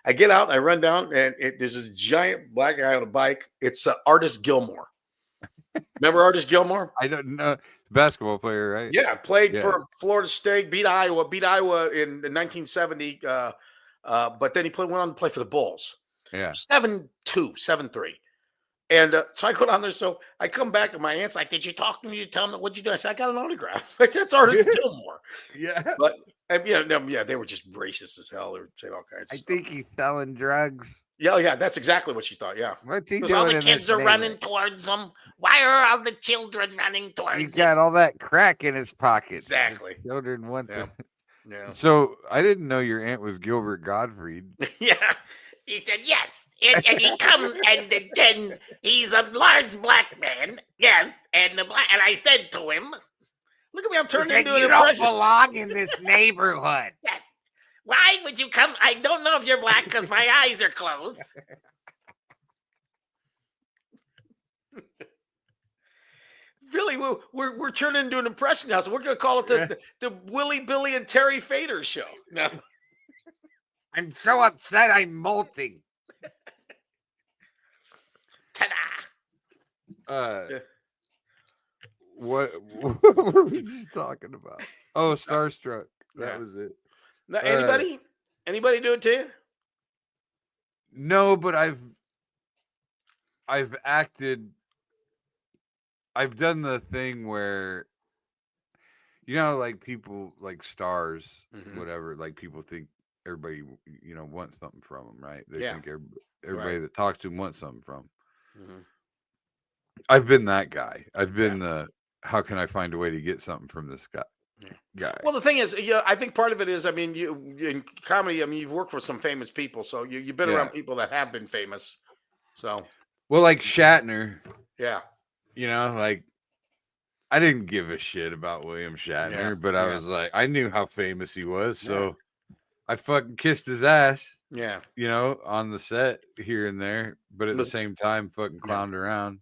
I get out and I run down, and there's this giant black guy on a bike. It's Artist Gilmore. Remember Artist Gilmore? I don't know. Basketball player, right? Yeah, played for Florida State, beat Iowa in 1970. But then he went on to play for the Bulls. Yeah. 7-2, 7-3. And so I go down there. So I come back, and my aunt's like, "Did you talk to me? You tell me what'd you do?" I said, "I got an autograph." I said, "That's Artist Gilmore." Yeah. But they were just racist as hell. They were saying all kinds of stuff. think he's selling drugs. Yeah, that's exactly what she thought. Yeah. What's he doing? All the kids are running towards him. Why are all the children running towards him? He's got all that crack in his pocket. Exactly. The children want Yeah. Yeah. So I didn't know your aunt was Gilbert Gottfried. Yeah. He said, yes. And he comes, and then he's a large black man. Yes. And I said to him, Look at me, I'm turning into an "You impression. don't belong in this neighborhood." Yes. Why would you come? I don't know if you're black because my eyes are closed. Billy, we're turning into an impression house. We're going to call it the Willie, Billy, and Terry Fader show. No. I'm so upset I'm molting. Ta-da! What were we just talking about? Oh, Starstruck. That was it. Now, anybody do it to you? No, but I've acted. I've done the thing where, like people, like stars, whatever. Like people think everybody, wants something from them, right? They think everybody that talks to them wants something from them. I've been that guy. I've been the, how can I find a way to get something from this guy? Well, the thing is, I think part of it is, I mean, you in comedy, I mean, you've worked with some famous people, so you've been around people that have been famous. So, well, like Shatner. Yeah. Like I didn't give a shit about William Shatner, but I was like, I knew how famous he was, so I fucking kissed his ass. Yeah. On the set here and there, but at the same time, fucking clowned around.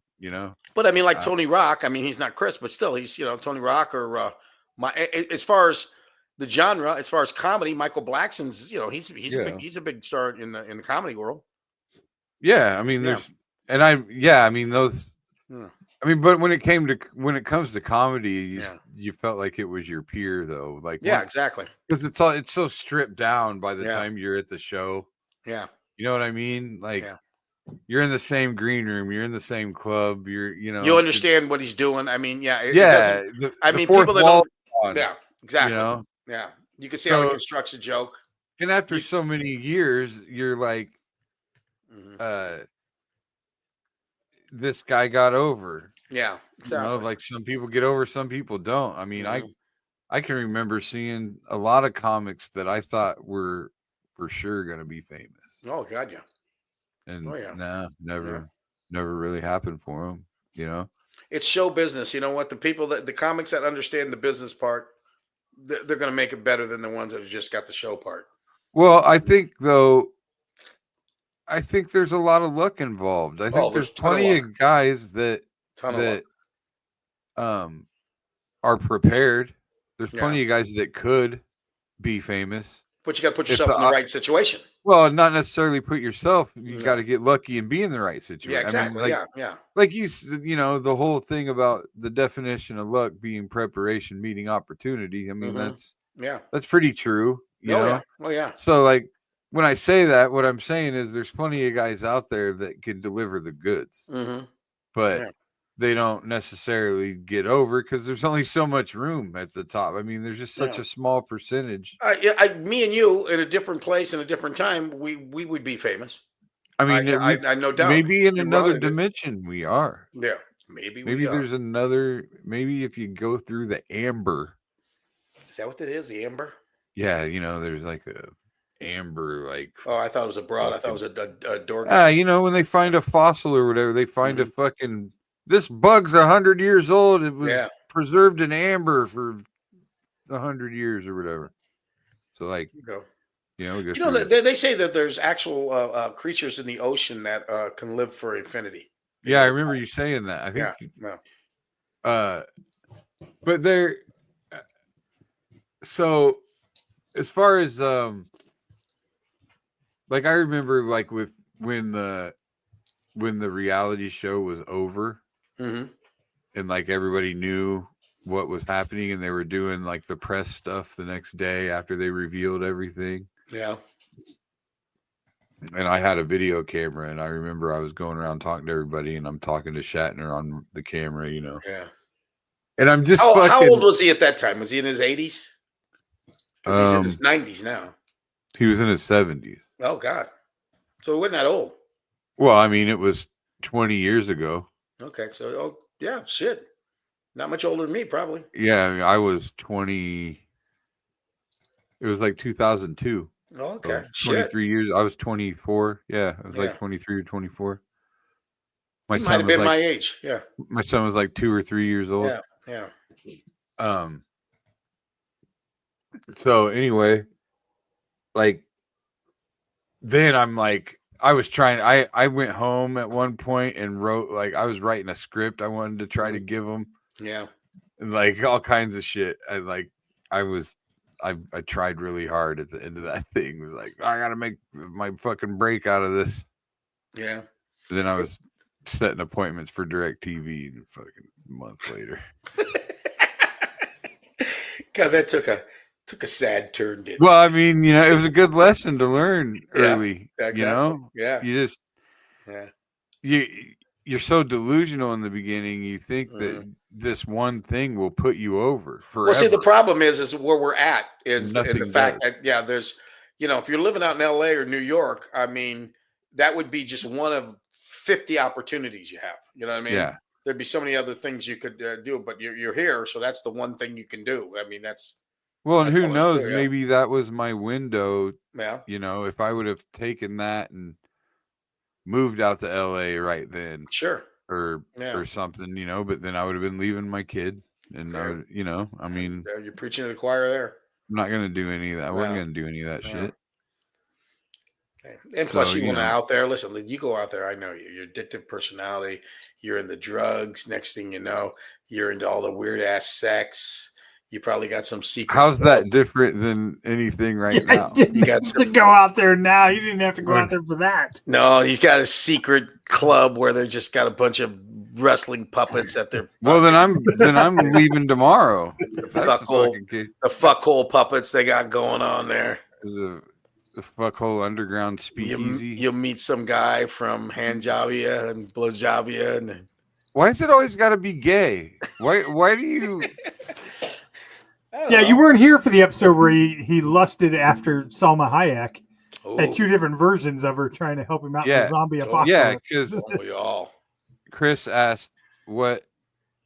But I mean, like Tony Rock. I mean, he's not Chris, but still, he's Tony Rock or as far as the genre, as far as comedy, Michael Blackson's. He's a big star in the comedy world. Yeah, I mean, there's, and I mean those. Yeah. I mean, but when it comes to comedy, you felt like it was your peer, though. Like, exactly. Because it's so stripped down by the time you're at the show. Yeah, you know what I mean. Like, you're in the same green room, you're in the same club. You understand what he's doing. I mean, people that don't. Yeah, exactly. You can see how he constructs a joke. And after so many years, you're like, this guy got over. Yeah, exactly. Like some people get over, some people don't. I mean, I can remember seeing a lot of comics that I thought were for sure going to be famous. Oh God, yeah. And never really happened for them. It's show business. You know what? The comics that understand the business part, they're going to make it better than the ones that have just got the show part. Well, I think there's a lot of luck involved. I think there's plenty of guys that are prepared. There's plenty of guys that could be famous. But you got to put yourself in the right situation. Well, not necessarily put yourself. You got to get lucky and be in the right situation. Yeah, exactly. I mean, like the whole thing about the definition of luck being preparation meeting opportunity. I mean, that's pretty true. You know? Oh yeah. So like, when I say that, what I'm saying is there's plenty of guys out there that can deliver the goods, but they don't necessarily get over because there's only so much room at the top. I mean, there's just such a small percentage. Me and you in a different place in a different time, we would be famous. I mean, I no doubt. Maybe in another dimension we are. Yeah, maybe there's another. Maybe if you go through the amber. Is that what it is? The amber? Yeah, there's like a amber, like, I thought it was a broad. I thought it was a door. When they find a fossil or whatever, they find a fucking, this bug's 100 years old. It was preserved in amber for 100 years or whatever. So like, they say that there's actual creatures in the ocean that can live for infinity. Yeah, I remember you saying that. I think. But they're so as far as like I remember like with when the reality show was over and like everybody knew what was happening and they were doing like the press stuff the next day after they revealed everything. Yeah. And I had a video camera and I remember I was going around talking to everybody and I'm talking to Shatner on the camera, Yeah. And I'm just how old was he at that time? Was he in his 80s? Because he's in his 90s now. He was in his 70s. Oh, God. So he wasn't that old. Well, I mean, it was 20 years ago. Okay. So, shit. Not much older than me, probably. Yeah, I was 20. It was like 2002. Oh, okay. So 23 years. I was 24. Yeah, I was like 23 or 24. My son might have been my age. Yeah. My son was like 2 or 3 years old. Yeah. So anyway, like, then I'm like, I went home at one point and wrote, like, I was writing a script I wanted to try to give him. Yeah. And like all kinds of shit. And like I tried really hard at the end of that thing. It was like, I gotta make my fucking break out of this. Yeah. And then I was setting appointments for DirecTV and fucking a month later. God, that took a sad turn, didn't Well, I mean, it was a good lesson to learn early. exactly. Yeah. You just you're so delusional in the beginning. You think that this one thing will put you over forever. Well, see, the problem is where we're at is in the fact does. that there's if you're living out in LA or New York, I mean, that would be just one of 50 opportunities you have. You know what I mean? Yeah. There'd be so many other things you could do, but you're here, so that's the one thing you can do. I mean, that's well, and that's who all knows? true, yeah. Maybe that was my window. Yeah. If I would have taken that and moved out to LA right then, Sure, or something, but then I would have been leaving my kid, and I would, I mean, you're preaching to the choir there. I'm not gonna do any of that. I wasn't gonna do any of that shit. And plus, you want out there. Listen, you go out there. I know you. You're addictive personality. You're in the drugs. Next thing you know, you're into all the weird ass sex. You probably got some secret. How's that different than anything right now? You got to go out there now. You didn't have to go out there for that. No, he's got a secret club where they just got a bunch of wrestling puppets at their. Well, then I'm leaving tomorrow. The fuckhole puppets they got going on there. There's the fuckhole underground speakeasy. You'll meet some guy from hand job you and blow job you. And why is it always got to be gay? Why do you? Yeah, you weren't here for the episode where he lusted after Salma Hayek. Had two different versions of her trying to help him out in the zombie apocalypse. Yeah, because Chris asked what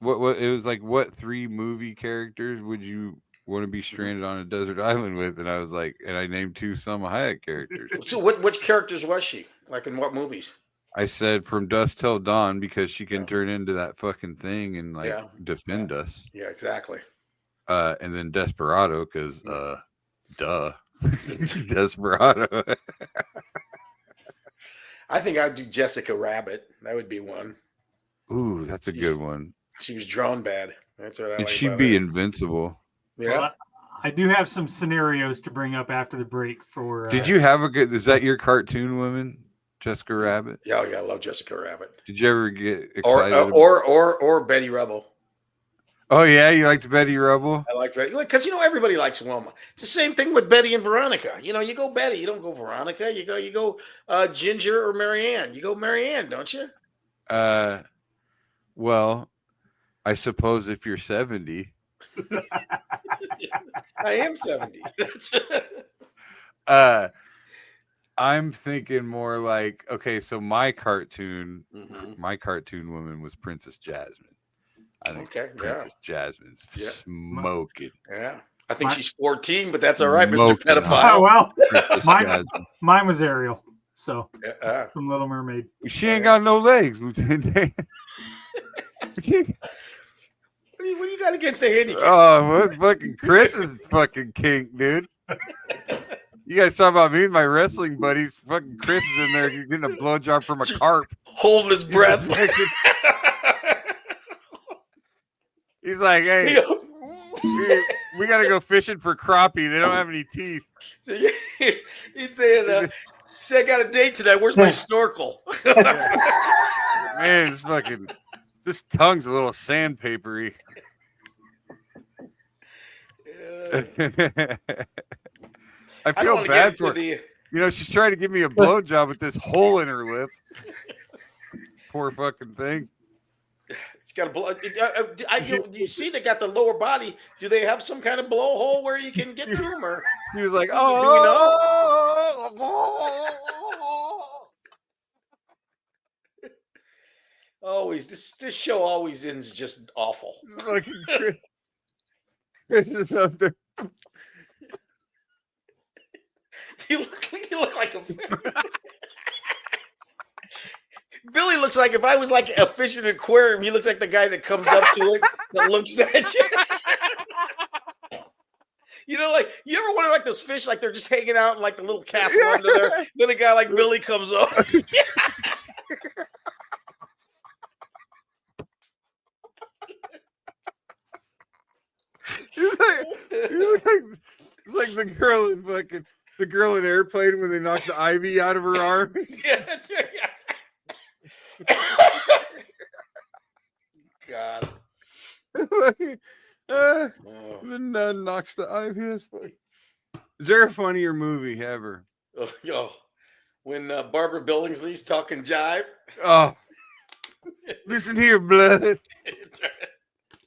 it was like. What 3 movie characters would you want to be stranded on a desert island with? And I was like, and I named 2 Salma Hayek characters. So which characters was she? Like in what movies? I said From Dusk Till Dawn because she can turn into that fucking thing and defend us. Yeah, exactly. And then Desperado because duh. Desperado. I think I'd do Jessica Rabbit. That would be one. Ooh, that's a good one. She was drawn bad. That's what I like. She'd be invincible. Yeah. Well, I do have some scenarios to bring up after the break for. Did you have is that your cartoon woman, Jessica Rabbit? Yeah, I love Jessica Rabbit. Did you ever get excited? Or Betty Rubble. Oh yeah, you liked Betty Rubble? I like Betty because everybody likes Wilma. It's the same thing with Betty and Veronica. You go Betty, you don't go Veronica. You go Ginger or Marianne. You go Marianne, don't you? Well, I suppose if you're 70. I am 70. I'm thinking more like, okay, so my cartoon woman was Princess Jasmine. I think Princess Jasmine's smoking. Yeah. I think she's 14, but that's all right, Mr. Pedophile. Oh, well. Mine was Ariel. So, from Little Mermaid. She ain't got no legs, Lieutenant Dan. What do you got against the handicap? Oh, what fucking Chris is fucking kink, dude. You guys talking about me and my wrestling buddies. Fucking Chris is in there getting a blowjob from a carp. Holding his breath. He's like, hey, we got to go fishing for crappie. They don't have any teeth. He's saying, I got a date tonight. Where's my snorkel? Man, this tongue's a little sandpapery. I feel bad for her. She's trying to give me a blowjob with this hole in her lip. Poor fucking thing. It's got a blow. You see, they got the lower body. Do they have some kind of blowhole where you can get to them? Or he was like, always this show always ends just awful. You look like a Billy looks like if I was like a fish in an aquarium, he looks like the guy that comes up to it that looks at you. Like you ever wonder like those fish, like they're just hanging out in like the little castle under there. Then a guy like Billy comes up. like the girl in Airplane when they knocked the ivy out of her arm. Yeah, that's right. God. The nun knocks the ivy. Is there a funnier movie ever? When Barbara Billingsley's talking jive. Oh, listen here, blood.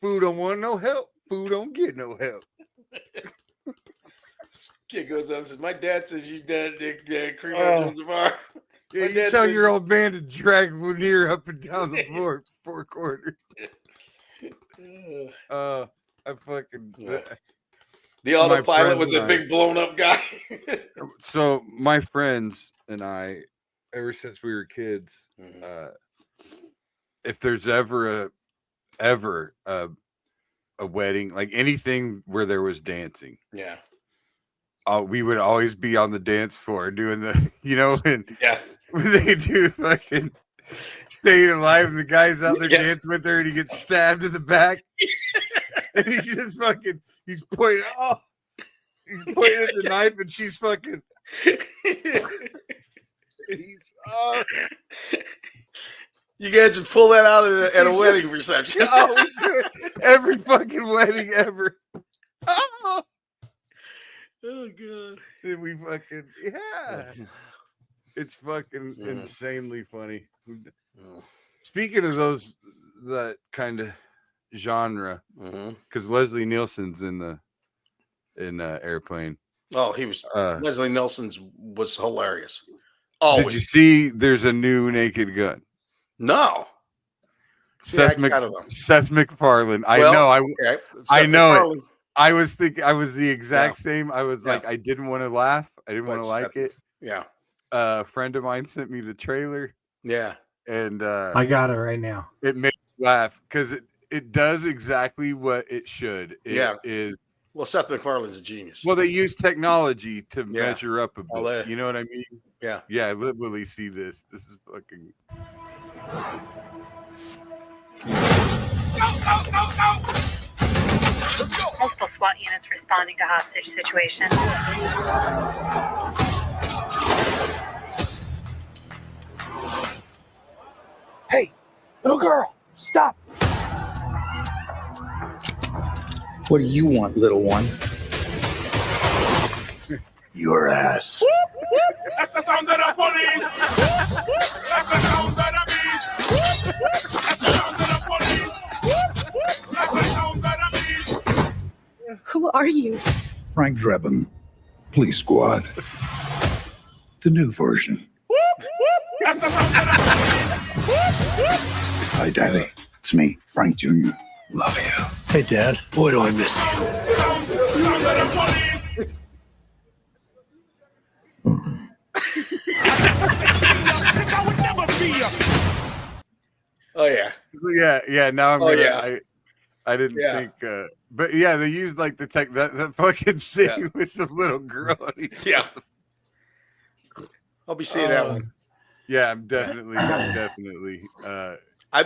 Food don't want no help. Food don't get no help. Kid goes up and says, "My dad says you dead, Cream Jones Bar." Yeah, you tell your old man to drag Lanier up and down the floor, 4 quarters. I fucking. The autopilot was a big blown up guy. So my friends and I, ever since we were kids, if there's ever a wedding, like anything where there was dancing, we would always be on the dance floor doing the, and when they do fucking Staying Alive, and the guy's out there dancing with her, and he gets stabbed in the back, and he's just fucking, he's pointing at the knife, and she's fucking. You guys should pull that out at a wedding reception. Every fucking wedding ever. Oh god. And we fucking it's fucking insanely funny. Speaking of that kind of genre, because Leslie Nielsen's in Airplane. Oh, he was Leslie Nielsen's was hilarious. Always. Did you see there's a new Naked Gun? No. Seth MacFarlane. I know it. I was thinking, I was the exact same. I was like, I didn't want to laugh. I didn't want to like it. Yeah. A friend of mine sent me the trailer. Yeah. And I got it right now. It made me laugh because it does exactly what it should. It is. Well, Seth MacFarlane's a genius. Well, they use technology to measure up a bit. You know what I mean? Yeah. Yeah. Let Willie see this. This is fucking. Multiple SWAT units responding to hostage situation. Hey, little girl, stop. What do you want, little one? Your ass. That's the sound of the police. That's the sound of the beast. That's the sound of the police. That's the sound of the beast. Who are you? Frank Drebin, Police Squad. The new version. That's the sound of the police. Hi, Daddy. It's me, Frank Jr. Love you. Hey, Dad. Boy, do I miss you. Sound of the police. Oh yeah. Yeah. Now I'm gonna. I didn't think, but yeah, they used like the tech that fucking thing with the little girl. Yeah. I'll be seeing that one. Yeah, I'm definitely.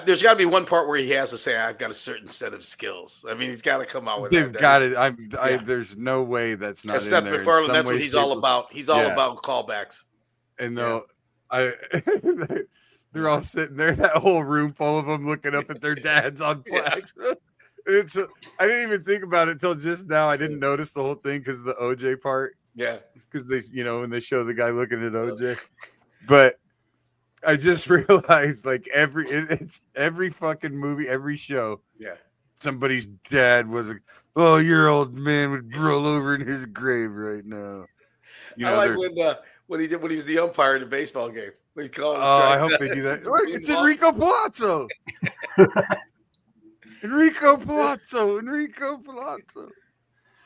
There's got to be one part where he has to say, "I've got a certain set of skills." I mean, he's got to come out with. They've got it. There's no way that's not in Seth there. MacFarlane, that's what he's all about. He's all about callbacks. And though they're all sitting there, that whole room full of them looking up at their dads on plaques. I didn't even think about it until just now. I didn't notice the whole thing because of the OJ part. Yeah, because they, when they show the guy looking at OJ, but I just realized like it's every fucking movie, every show. Yeah, somebody's dad was your old man would roll over in his grave right now. I like when he was the umpire in the baseball game. When he called I hope they do that. It's Enrico Palazzo. Enrico Palazzo.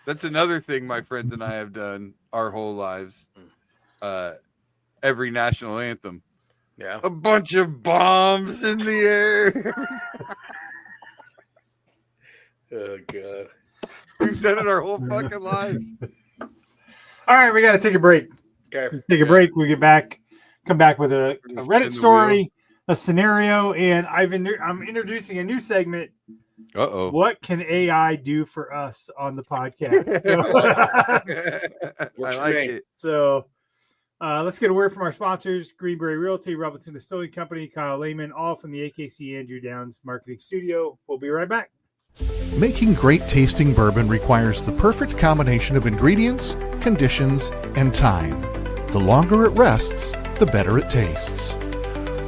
That's another thing my friends and I have done our whole lives. Every national anthem. Yeah. A bunch of bombs in the air. Oh, God. We've done it our whole fucking lives. All right, we got to take a break. Okay. Take a break. We come back with a Reddit story, a scenario, and I'm introducing a new segment Uh-oh. What can AI do for us on the podcast? I like it. So let's get a word from our sponsors, Greenberry Realty, Revelton Distilling Company, Kyle Lehman, all from the AKC Andrew Downs Marketing Studio. We'll be right back. Making great tasting bourbon requires the perfect combination of ingredients, conditions, and time. The longer it rests, the better it tastes.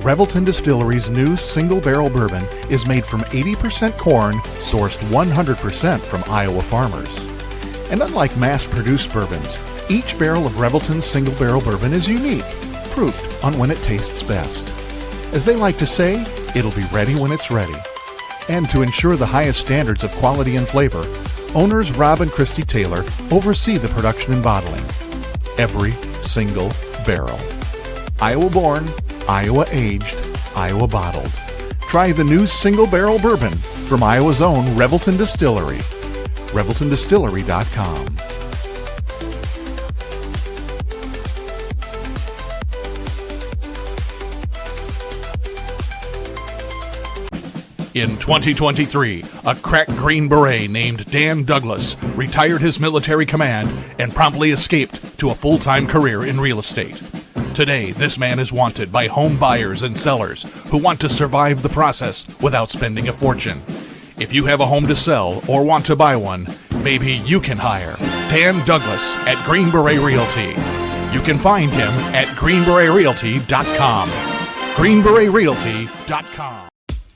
Revelton Distillery's new single barrel bourbon is made from 80% corn, sourced 100% from Iowa farmers. And unlike mass-produced bourbons, each barrel of Revelton's single barrel bourbon is unique, proofed on when it tastes best. As they like to say, it'll be ready when it's ready. And to ensure the highest standards of quality and flavor, owners Rob and Christy Taylor oversee the production and bottling. Every single barrel. Iowa born, Iowa aged, Iowa bottled. Try the new single barrel bourbon from Iowa's own Revelton Distillery. ReveltonDistillery.com. In 2023, a crack Green Beret named Dan Douglas retired his military command and promptly escaped to a full-time career in real estate. Today, this man is wanted by home buyers and sellers who want to survive the process without spending a fortune. If you have a home to sell or want to buy one, maybe you can hire Dan Douglas at Green Beret Realty. You can find him at greenberetrealty.com. greenberetrealty.com.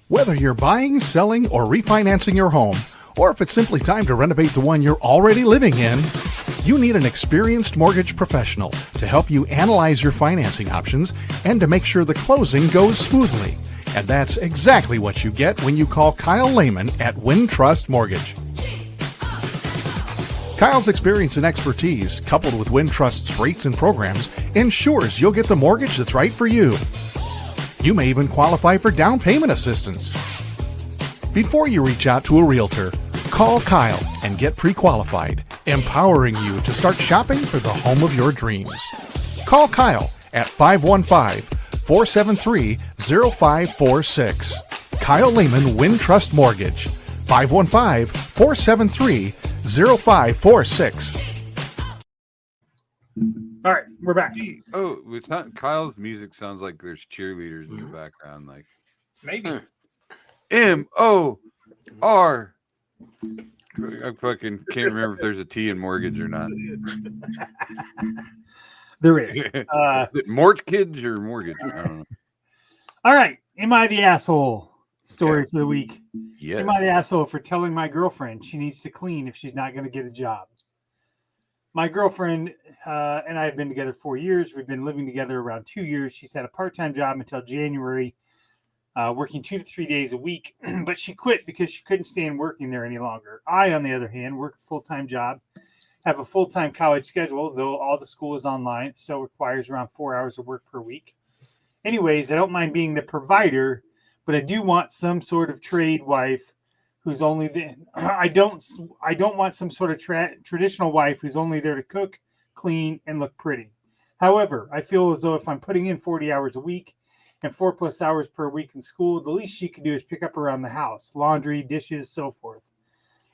Whether you're buying, selling, or refinancing your home, or if it's simply time to renovate the one you're already living in, you need an experienced mortgage professional to help you analyze your financing options and to make sure the closing goes smoothly. And that's exactly what you get when you call Kyle Lehman at Wintrust Mortgage. Kyle's experience and expertise, coupled with Wintrust's rates and programs, ensures you'll get the mortgage that's right for you. You may even qualify for down payment assistance. Before you reach out to a realtor, call Kyle and get pre-qualified, empowering you to start shopping for the home of your dreams. Call Kyle at 515-473-0546. Kyle Lehman Wintrust Mortgage, 515-473-0546. All right, we're back. Oh, it's not Kyle's music. Sounds like there's cheerleaders in the background. Like maybe M-O-R. I fucking can't remember if there's a T in mortgage or not. There is. Is it mortgage or mortgage? I don't know. All right. Am I the asshole? Story for the week. Yes. Am I the asshole for telling my girlfriend she needs to clean if she's not going to get a job? My girlfriend and I have been together 4 years. We've been living together around 2 years. She's had a part-time job until January, working 2 to 3 days a week, but she quit because she couldn't stand working there any longer. I, on the other hand, work a full-time job, have a full-time college schedule, though all the school is online. It still requires around 4 hours of work per week. Anyways, I don't mind being the provider, but I do want some sort of trade wife who's only there. I don't want some sort of traditional wife who's only there to cook, clean, and look pretty. However, I feel as though if I'm putting in 40 hours a week and 4+ hours per week in school, the least she can do is pick up around the house, laundry, dishes, so forth.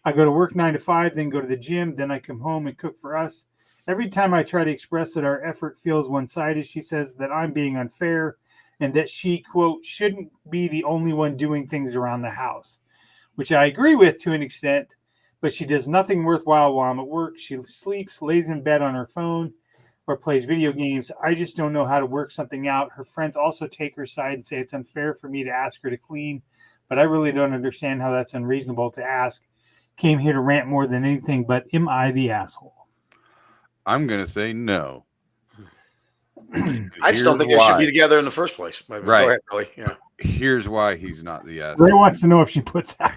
I go to work 9 to 5, then go to the gym, then I come home and cook for us. Every time I try to express that our effort feels one-sided, she says that I'm being unfair and that she, quote, shouldn't be the only one doing things around the house, which I agree with to an extent, but she does nothing worthwhile while I'm at work. She sleeps, lays in bed on her phone, or plays video games. I just don't know how to work something out. Her friends also take her side and say it's unfair for me to ask her to clean, but I really don't understand how that's unreasonable to ask. Came here to rant more than anything, but am I the asshole? I'm going to say no. I just don't think they should be together in the first place. Right. Go ahead, Billy. Yeah. Here's why he's not the asshole. Ray wants to know if she puts out.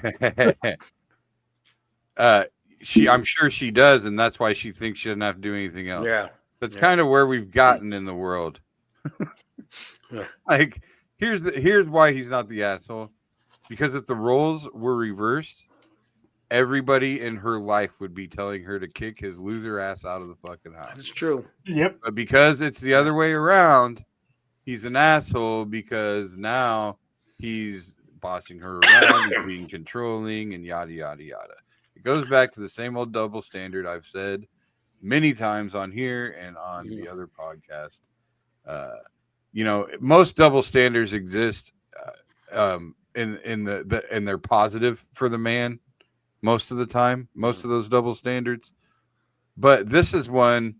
I'm sure she does, and that's why she thinks she doesn't have to do anything else. Yeah. That's kind of where we've gotten in the world. Like, here's why he's not the asshole. Because if the roles were reversed, everybody in her life would be telling her to kick his loser ass out of the fucking house. That's true. Yep. But because it's the other way around, he's an asshole because now he's bossing her around, he's being controlling, and yada yada yada. It goes back to the same old double standard I've said many times on here and on the other podcast. Most double standards exist, and they're positive for the man most of the time. Most of those double standards, but this is one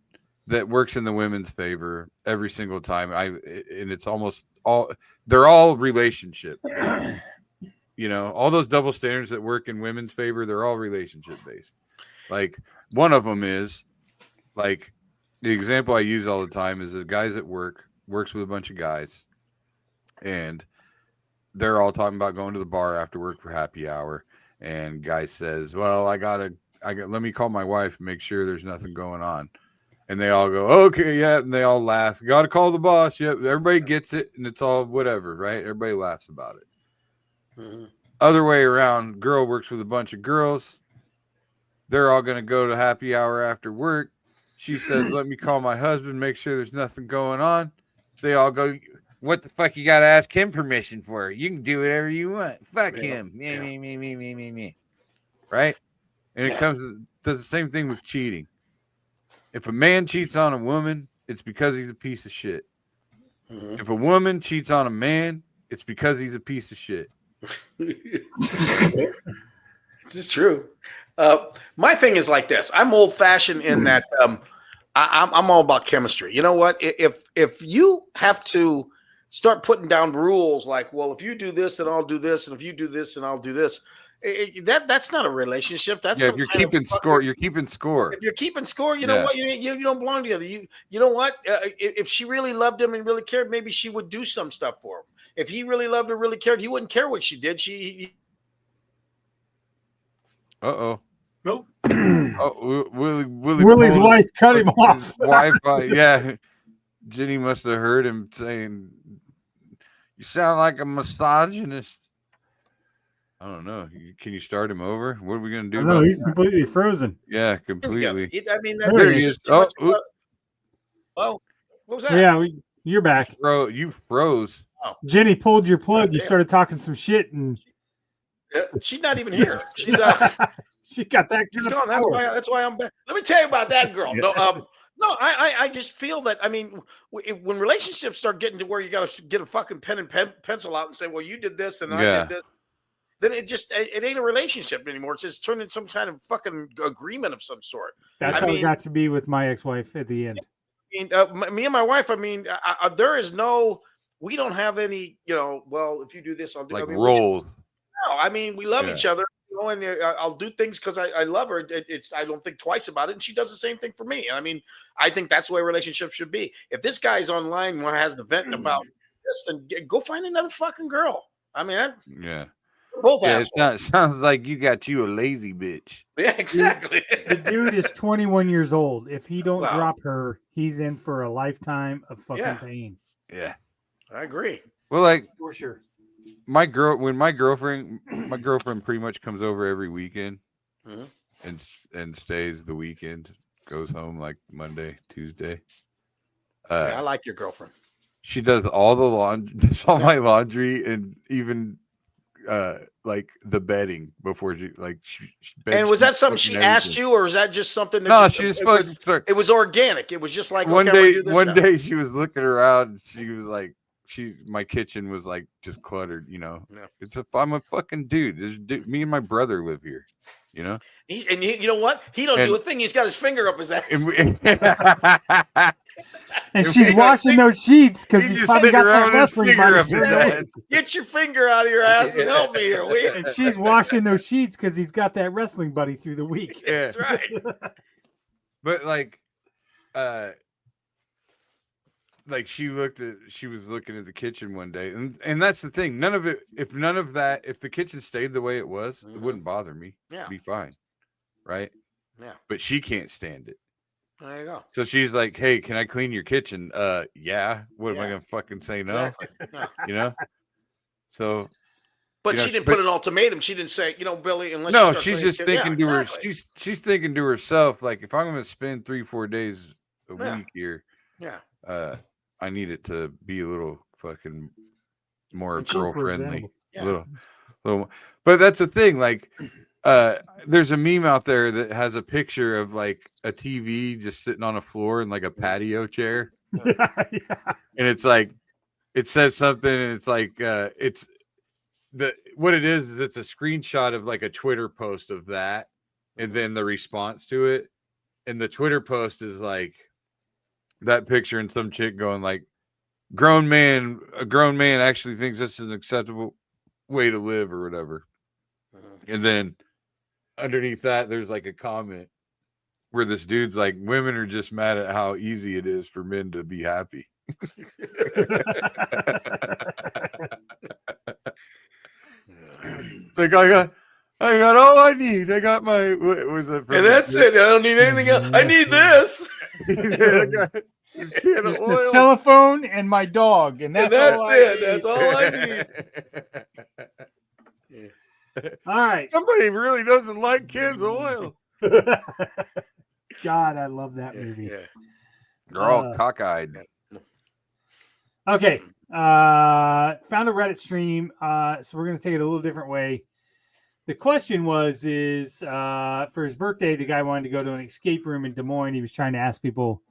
that works in the women's favor every single time. And it's almost all, they're all relationship. All those double standards that work in women's favor, they're all relationship based. Like one of them is like the example I use all the time is the guys at works with a bunch of guys, and they're all talking about going to the bar after work for happy hour. And guy says, well, I got let me call my wife and make sure there's nothing going on. And they all go, okay, yeah. And they all laugh. Got to call the boss. Yep. Everybody gets it. And it's all whatever, right? Everybody laughs about it. Mm-hmm. Other way around, girl works with a bunch of girls. They're all going to go to happy hour after work. She says, let me call my husband, make sure there's nothing going on. They all go, what the fuck you got to ask him permission for? You can do whatever you want. Fuck him. Me. Right? And it does the same thing with cheating. If a man cheats on a woman, it's because he's a piece of shit. Mm-hmm. If a woman cheats on a man, it's because he's a piece of shit. This is true. My thing is like this. I'm old fashioned in that I'm all about chemistry. You know what? If you have to start putting down rules like, well, if you do this, then I'll do this, and if you do this, then I'll do this. That's not a relationship. That's if you're keeping score. You're keeping score. If you're keeping score, you know what? You don't belong together. You know what? If she really loved him and really cared, maybe she would do some stuff for him. If he really loved her, really cared, he wouldn't care what she did. Nope. Oh, Willie's wife cut him off. Wi-Fi. Yeah, Jenny must have heard him saying, "You sound like a misogynist." I don't know. Can you start him over? What are we going to do? No, he's completely frozen. Yeah, completely. I mean, there he is. Oh, what was that? Yeah, you're back. You froze. Oh. Jenny pulled your plug. You started talking some shit, and she's not even here. She's she got that. She's gone. That's why I'm back. Let me tell you about that girl. No, I just feel that. I mean, when relationships start getting to where you got to get a fucking pen and pencil out and say, "Well, you did this and I did this," then it ain't a relationship anymore. It's just turned into some kind of fucking agreement of some sort. That's how it got to be with my ex-wife at the end. I mean, me and my wife. I mean, there is no. We don't have any. Well, if you do this, I'll do. Like roles. No, I mean, we love each other. And I'll do things because I love her. I don't think twice about it, and she does the same thing for me. I mean, I think that's the way relationships should be. If this guy's online and has the vent about this, then go find another fucking girl. I mean, both it sounds like you got you a lazy bitch. Yeah, exactly. The dude is 21 years old. If he don't drop her, he's in for a lifetime of fucking pain. Yeah, I agree. Well, like for sure. My girlfriend pretty much comes over every weekend and stays the weekend, goes home like Monday, Tuesday. I like your girlfriend. She does all the laundry, does all my laundry, and even like the bedding before she and was that something she asked you, or was that just something that it was organic? It was just like one day she was looking around and she was like, my kitchen was like just cluttered, I'm a fucking dude. Me and my brother live here, you know what? He don't do a thing. He's got his finger up his ass. And she's washing those sheets because he's probably got that wrestling buddy. Get your finger out of your ass and help me here. And she's washing those sheets because he's got that wrestling buddy through the week. Yeah. That's right. But she was looking at the kitchen one day, and that's the thing. If the kitchen stayed the way it was, it wouldn't bother me. Yeah. It'd be fine. Right? Yeah. But she can't stand it. There you go. So she's like, "Hey, can I clean your kitchen?" Yeah. What am I gonna fucking say no? Exactly. Yeah. So but she didn't put an ultimatum. She didn't say, Billy, unless no, she's just thinking to her she's thinking to herself, like, if I'm gonna spend 3-4 days a week here, I need it to be a little fucking more girl friendly. little. But that's the thing. Like, there's a meme out there that has a picture of like a TV just sitting on a floor in like a patio chair, and it's like it says something, and it's like it's what it is. It's a screenshot of like a Twitter post of that, and then the response to it, and the Twitter post is like that picture and some chick going like, a grown man actually thinks this is an acceptable way to live or whatever. And then underneath that, there's like a comment where this dude's like, women are just mad at how easy it is for men to be happy. It's like, I got all I need. I got my, what was it? And that's it. I don't need anything else. I need this. Just this telephone and my dog, and that's it. That's all I need. All right. Somebody really doesn't like cans of oil. God, I love that movie. Yeah. They're all cockeyed. Okay. Found a Reddit stream. So we're going to take it a little different way. The question is for his birthday, the guy wanted to go to an escape room in Des Moines. He was trying to ask people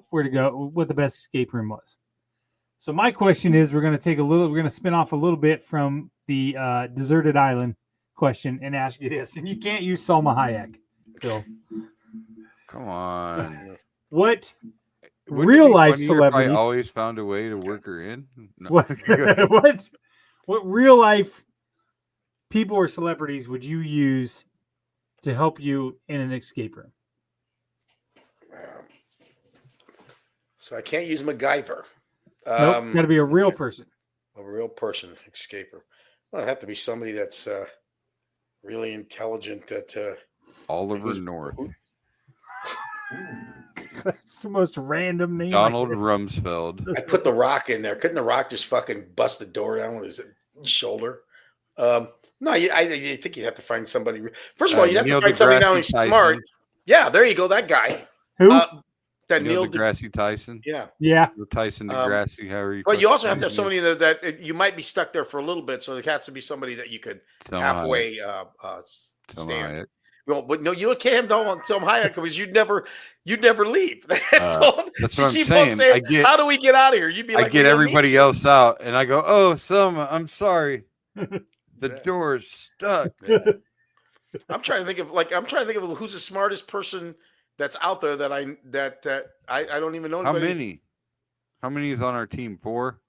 where to go, what the best escape room was. So my question is, we're going to spin off a little bit from the deserted island question and ask you this. And you can't use Salma Hayek, Phil. Come on. What real life celebrities? I always found a way to work her in. No. What real life people or celebrities would you use to help you in an escape room? So I can't use MacGyver. Nope, got to be a real person. A real person escaper. Well, it'd have to be somebody that's really intelligent. That Oliver North. That's the most random name. Donald Rumsfeld. I put The Rock in there. Couldn't The Rock just fucking bust the door down with his shoulder? No, I think you'd have to find somebody. First of all, you'd have to find somebody not only smart. Yeah, there you go. That guy. Who? That Neil deGrasse Tyson. Yeah. Tyson deGrasse. However you. But you also have to have somebody that you might be stuck there for a little bit, so there has to be somebody that you could halfway stand. Well, but no, you can't have Tom Hayek because you'd never leave. That's what I'm saying. How do we get out of here? You'd be like, I get everybody else out, and I go, "Oh, Selma, I'm sorry, the door's stuck." Yeah. I'm trying to think of who's the smartest person that's out there that I don't even know. Anybody. How many is on our team? 4.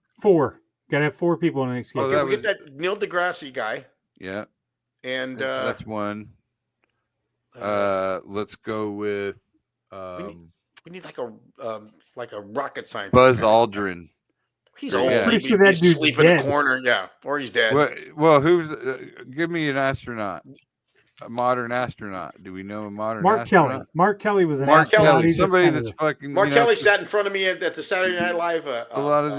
Gotta have 4 people in an escape. Okay, we get that Neil deGrasse guy. Yeah, and that's one. Let's go with. We need like a rocket scientist. Buzz Aldrin. He's old. Yeah. He's asleep in a corner. Yeah, or he's dead. Well, who's? Give me an astronaut. A modern astronaut. Do we know a modern Mark astronaut? Kelly. Mark Kelly was an Mark astronaut. Kelly. Somebody that's fucking. Mark Kelly sat in front of me at the Saturday Night Live. A lot of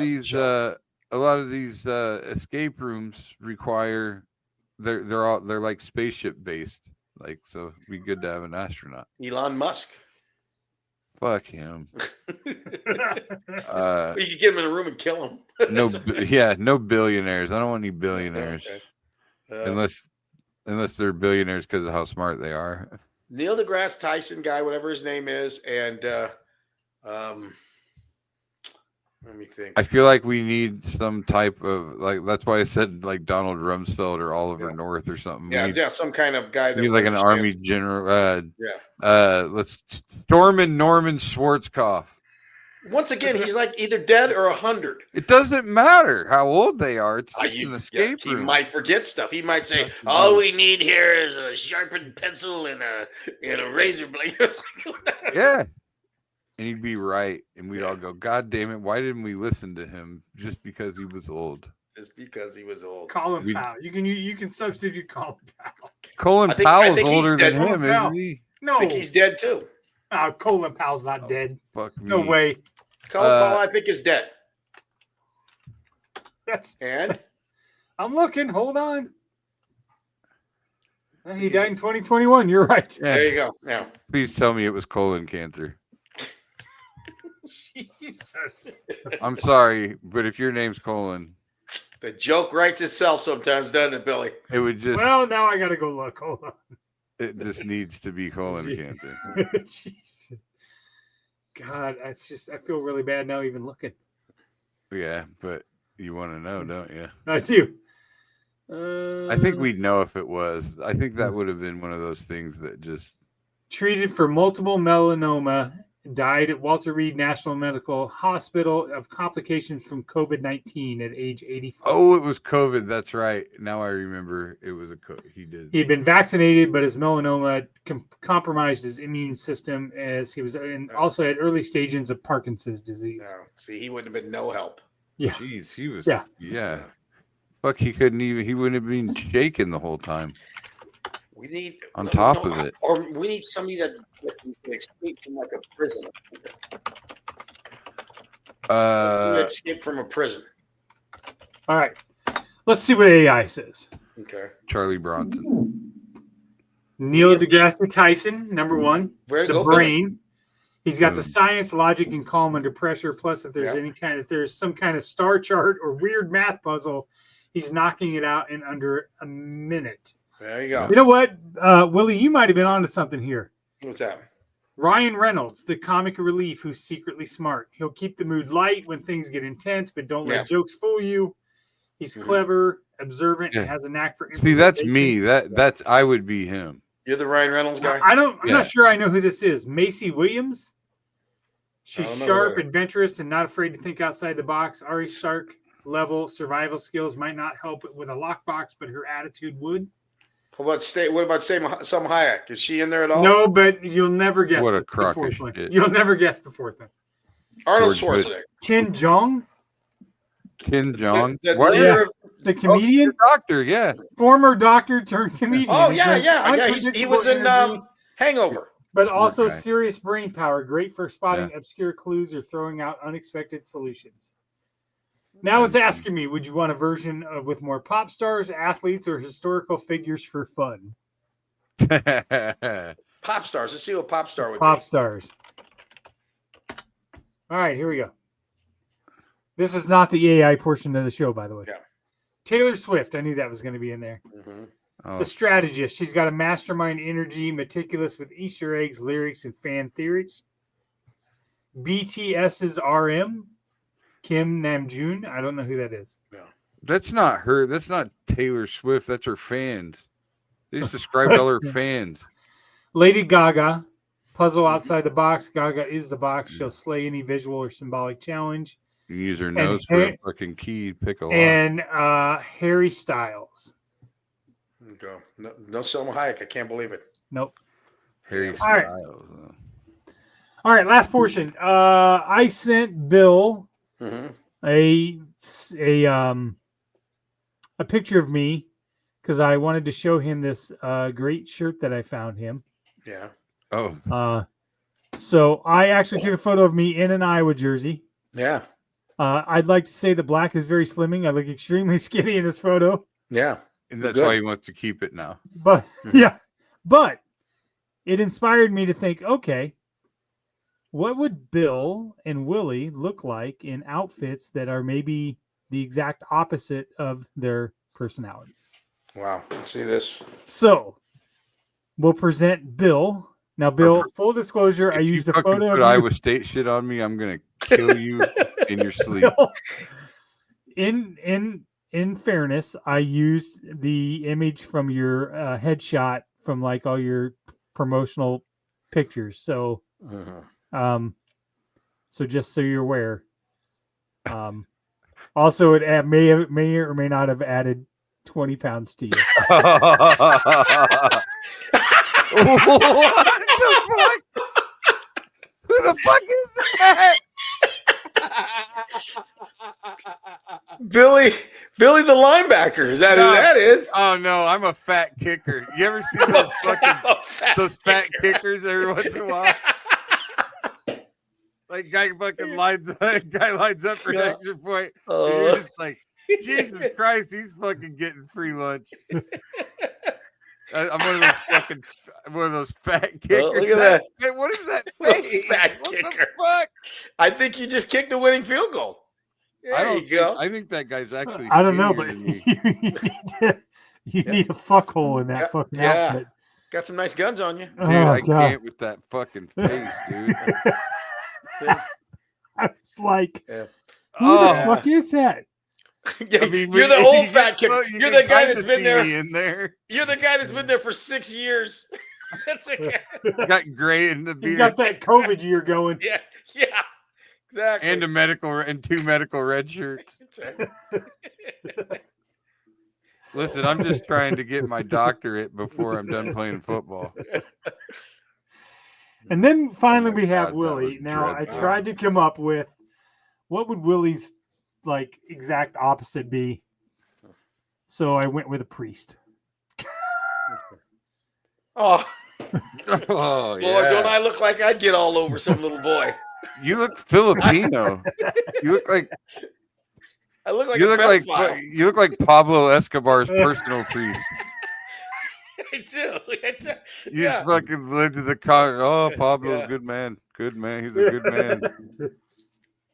these escape rooms require. They're like spaceship based. Like, so it'd be good to have an astronaut. Elon Musk. Fuck him. You could get him in a room and kill him. No billionaires. I don't want any billionaires. Okay. Unless they're billionaires because of how smart they are. Neil deGrasse Tyson guy, whatever his name is, and let me think. I feel like we need some type of that's why I said like Donald Rumsfeld or Oliver North or something. Yeah, some kind of guy that need like an army general. Let's Norman Schwarzkopf. Once again, he's like either dead or 100. It doesn't matter how old they are. It's just an escape room. He might forget stuff. He might say, "All we need here is a sharpened pencil and a razor blade." Yeah, and he'd be right, and we'd all go, "God damn it! Why didn't we listen to him just because he was old?" Just because he was old. Colin Powell. You can substitute Colin Powell. Colin Powell's older than him, isn't he? No, I think he's dead too. Colin Powell's not dead. Fuck me. No way. Colin Powell, I think, is dead. And I'm looking. Hold on. He died in 2021. You're right. Yeah. There you go. Yeah. Please tell me it was colon cancer. Jesus. I'm sorry, but if your name's Colin, The joke writes itself sometimes, doesn't it, Billy? It would just. Well, now I gotta go look. Hold on. It just needs to be colon cancer. Jeez. God, that's just. I feel really bad now even looking. Yeah, but you want to know, don't you? I do. I think we'd know if it was. I think that would have been one of those things that just treated for multiple melanoma. Died at Walter Reed National Medical Hospital of complications from COVID-19 at age 84. Oh, it was COVID. That's right. Now I remember it was he did. He had been vaccinated, but his melanoma compromised his immune system as he was also had early stages of Parkinson's disease. No. See, he wouldn't have been no help. Yeah. Jeez, he was. Yeah. Fuck, he couldn't even. He wouldn't have been shaking the whole time. We need on top of it, or we need somebody that can escape from like a prison. Escape from a prison. All right, let's see what AI says. Okay. Charlie Bronson, Neil deGrasse Tyson, number one. The brain. He's got the science, logic, and calm under pressure. Plus, if there's some kind of star chart or weird math puzzle, he's knocking it out in under a minute. There you go. You know what, Willie? You might have been onto something here. What's that? Ryan Reynolds, the comic relief who's secretly smart. He'll keep the mood light when things get intense, but don't let jokes fool you. He's clever, observant, and has a knack for improvisation. See, that's me. That's I would be him. You're the Ryan Reynolds guy? I'm not sure I know who this is. Macy Williams. She's sharp, adventurous, and not afraid to think outside the box. Ari Stark level survival skills might not help with a lockbox, but her attitude would. What about Salma Hayek? Is she in there at all? No, but you'll never guess. What a crock of shit. You'll never guess the fourth one. Arnold Schwarzenegger. Kim Jong. The comedian, doctor, former doctor turned comedian. Oh yeah. He was in Hangover. But also serious brain power, great for spotting obscure clues or throwing out unexpected solutions. Now it's asking me, would you want a version with more pop stars, athletes, or historical figures for fun? Pop stars. Let's see what pop star would be. Pop stars. All right, here we go. This is not the AI portion of the show, by the way. Yeah. Taylor Swift. I knew that was going to be in there. Mm-hmm. Oh. The strategist. She's got a mastermind energy, meticulous with Easter eggs, lyrics, and fan theories. BTS's RM. Kim Namjoon. I don't know who that is. Yeah. That's not her. That's not Taylor Swift. That's her fans. They just described all her fans. Lady Gaga. Puzzle outside the box. Gaga is the box. She'll slay any visual or symbolic challenge. You use her nose for a fucking key. Pick a lot. And Harry Styles. Go. No Salma Hayek. I can't believe it. Nope. Harry Styles. All right, last portion. I sent Bill a picture of me because I wanted to show him this great shirt that I found him. Yeah. Oh. So I actually took a photo of me in an Iowa jersey. Yeah. I'd like to say the black is very slimming. I look extremely skinny in this photo. Yeah. And that's why he wants to keep it now. But but it inspired me to think, okay, what would Bill and Willie look like in outfits that are maybe the exact opposite of their personalities? Wow. Let's see this. So we'll present Bill. Now, Bill, full disclosure, I used a photo of Iowa State shit on me. I'm going to kill you in your sleep. In fairness, I used the image from your headshot from like all your promotional pictures. So, so just so you're aware. Also, it may or may not have added 20 pounds to you. What the fuck? Who the fuck is that? Billy the linebacker. Is that who that is? Oh no, I'm a fat kicker. You ever see those those fat kickers every once in a while? Like guy lines up for an extra point. And you're just like, Jesus Christ, he's fucking getting free lunch. I'm one of those fat kickers. Look at that. Man, what is that face? Fat what kicker. The fuck? I think you just kicked the winning field goal. There you go. I think that guy's actually. I don't know, but than me. you need a fuckhole in that fucking outfit. Got some nice guns on you, dude. I can't with that fucking face, dude. I was like, yeah. who the fuck is that? I mean, you're the old fat kid. You're the guy that's been there. You're the guy that's been there for 6 years. That's okay. Got gray in the beard. He's got that COVID year going. Yeah, exactly. And two medical red shirts. Listen, I'm just trying to get my doctorate before I'm done playing football. And then finally we have Willie. Now I tried to come up with what would Willie's like exact opposite be. So I went with a priest. Oh, boy, don't I look like I'd get all over some little boy? You look Filipino. You look like I look like you look like Pablo Escobar's personal priest. I do. You just fucking lived in the car. Oh, Pablo's good man. Good man. He's a good man.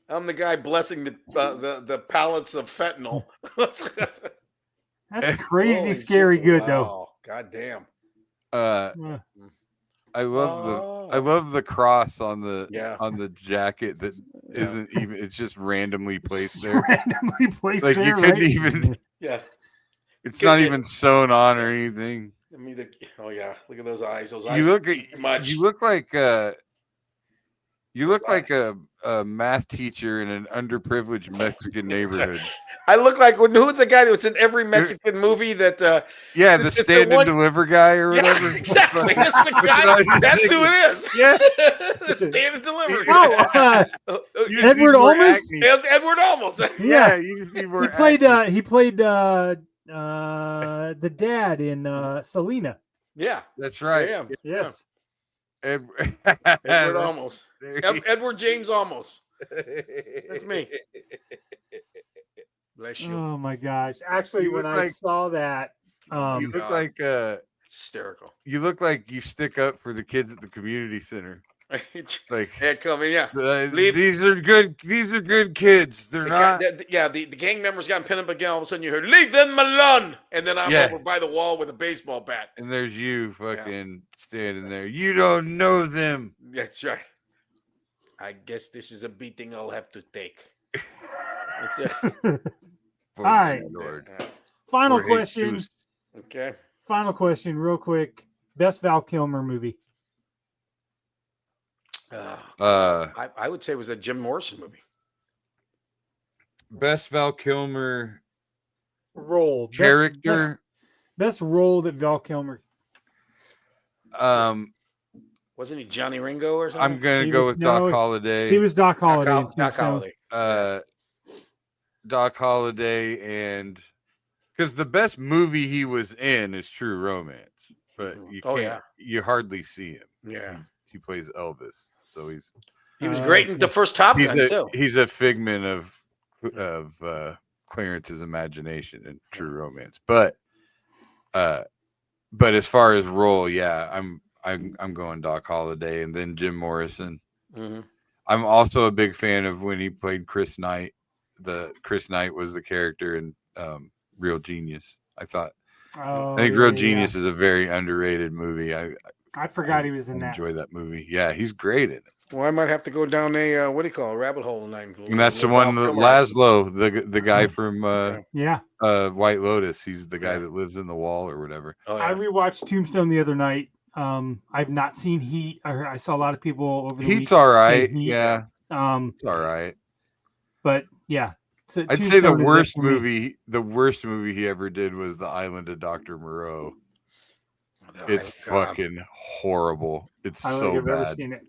I'm the guy blessing the pallets of fentanyl. That's crazy, scary good though. Oh, god damn. I love the cross on the jacket that isn't even. It's just randomly placed there. Randomly placed like there, you couldn't right? even. Yeah. It's not even sewn on or anything. Look at those eyes. Those You eyes. look like a math teacher in an underprivileged Mexican neighborhood. I look like who's the guy that was in every Mexican movie that the stand and deliver guy or whatever. Yeah, exactly. That's the guy. That's who it is. Yeah. The stand and deliver. Edward Olmos. Edward Olmos. Yeah, you just need more. He played the dad in Selena. Yeah, that's right. Yeah. Yes. Edward Olmos. Edward James Olmos. That's me. Bless you. Oh my gosh! Actually, when I saw that, you look like it's hysterical. You look like you stick up for the kids at the community center. Like, these are good. These are good kids. They're not. The gang members got pinned up again. All of a sudden, you heard "Leave them alone," and then I'm over by the wall with a baseball bat. And there's you, fucking standing there. You don't know them. That's right. I guess this is a beating I'll have to take. All right. Final question. Okay. Final question, real quick. Best Val Kilmer movie. I would say it was a Jim Morrison movie. Best Val Kilmer role character. Best role that Val Kilmer. Wasn't he Johnny Ringo or something? I'm gonna go with Doc Holliday. He was Doc Holliday. Doc Holliday. Doc Holliday, and because the best movie he was in is True Romance, but you can't. You hardly see him. Yeah, he plays Elvis, so he was great in the first Top Gun too. He's a figment of Clarence's imagination in True Romance, but as far as role, I'm going Doc Holliday and then Jim Morrison. Mm-hmm. I'm also a big fan of when he played Chris Knight. Chris Knight was the character in Real Genius. I think Real Genius is a very underrated movie. I forgot he was in that. Enjoy that movie. Yeah, he's great in it. Well, I might have to go down a rabbit hole tonight. And that's the one, Laszlo, the guy from White Lotus. He's the guy that lives in the wall or whatever. Oh, yeah. I rewatched Tombstone the other night. I've not seen Heat. I saw a lot of people over the week. Heat's all right. Yeah. It's all right. But yeah. I'd say the worst movie he ever did was The Island of Dr. Moreau. It's fucking horrible. It's so bad. Ever seen it.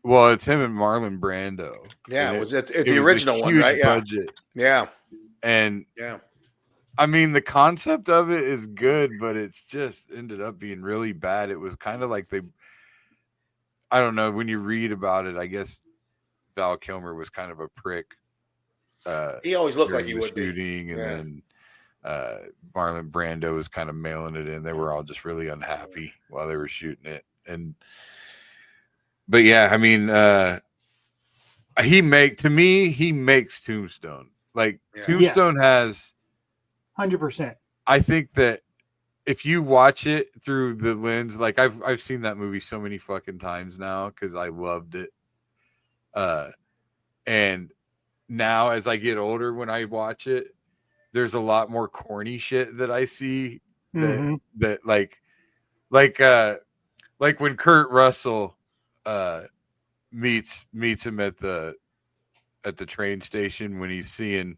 Well, it's him and Marlon Brando. Yeah, it was the original one, right? Yeah. Budget. Yeah. And I mean, the concept of it is good, but it's just ended up being really bad. It was kind of like I don't know, when you read about it, I guess Val Kilmer was kind of a prick. He always looked like he would shooting, be. And then Marlon Brando was kind of mailing it in. They were all just really unhappy while they were shooting it. But yeah, I mean, I he makes Tombstone. Like Tombstone has 100%. I think that if you watch it through the lens, like I've seen that movie so many fucking times now because I loved it. And now as I get older, when I watch it, there's a lot more corny shit that I see that like when Kurt Russell meets him at the train station when he's seeing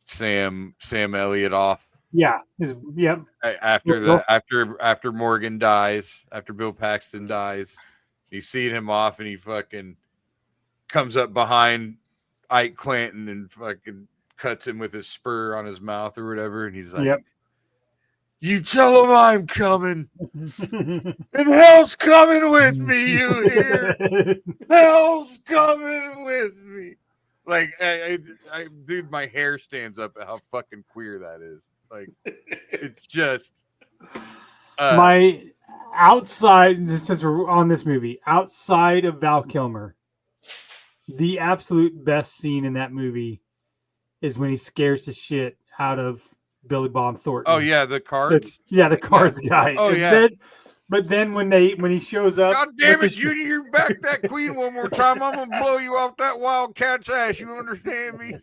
Sam Elliott off. Yeah. After Morgan dies, after Bill Paxton dies, he's seeing him off and he fucking comes up behind Ike Clanton and fucking cuts him with his spur on his mouth or whatever. And he's like, you tell him I'm coming and hell's coming with me. You hear? Hell's coming with me. Like, dude, my hair stands up at how fucking queer that is. Like, it's just my outside. Just since we're on this movie, outside of Val Kilmer, the absolute best scene in that movie is when he scares the shit out of Billy Bob Thornton. Oh yeah, the cards. The cards guy. Oh yeah. But then when he shows up, God damn it, Judy, you back that queen one more time. I'm gonna blow you off that wildcat's ass. You understand me?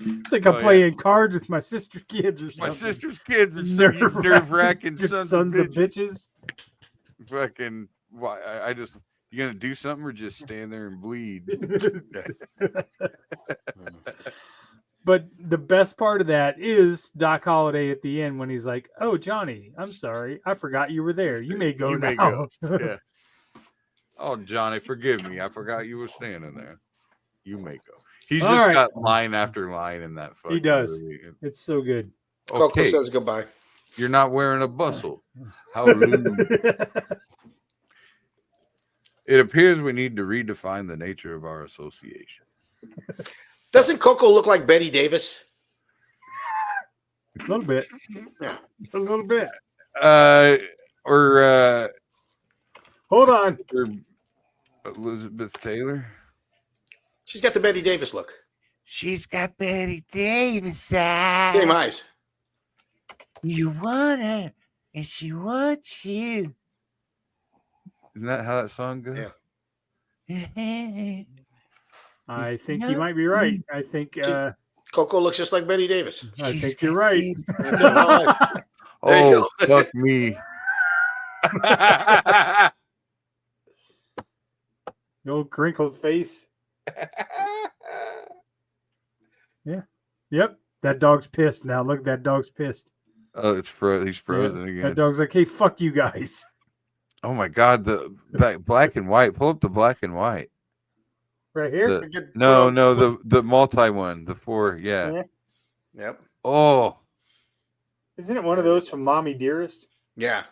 It's like I'm playing cards with my sister's kids or something. My sister's kids are so nerve-wracking sons of bitches. Fucking, why? You gonna do something or just stand there and bleed? But the best part of that is Doc Holliday at the end when he's like, "Oh, Johnny, I'm sorry. I forgot you were there. You may go now." Yeah. Oh, Johnny, forgive me. I forgot you were standing there. You may go. He's just got line after line in that fucking He does. movie. It's so good. Okay. Coco says goodbye. You're not wearing a bustle. How rude. It appears we need to redefine the nature of our association. Doesn't Coco look like Betty Davis? A little bit. Yeah. A little bit. Or hold on. Or Elizabeth Taylor. She's got the Betty Davis look. She's got Betty Davis eyes. Same eyes. You want her, and she wants you. Isn't that how that song goes? Yeah. I think you might be right. I think Coco looks just like Betty Davis. I think you're right. Oh, fuck me. No crinkled face. Yeah. Yep. That dog's pissed now. Look, that dog's pissed. Oh, he's frozen again. That dog's like, "Hey, fuck you guys." Oh my God, the black and white. Pull up the black and white. Right here? The multi one, the 4, yeah. Yep. Oh. Isn't it one of those from Mommy Dearest? Yeah.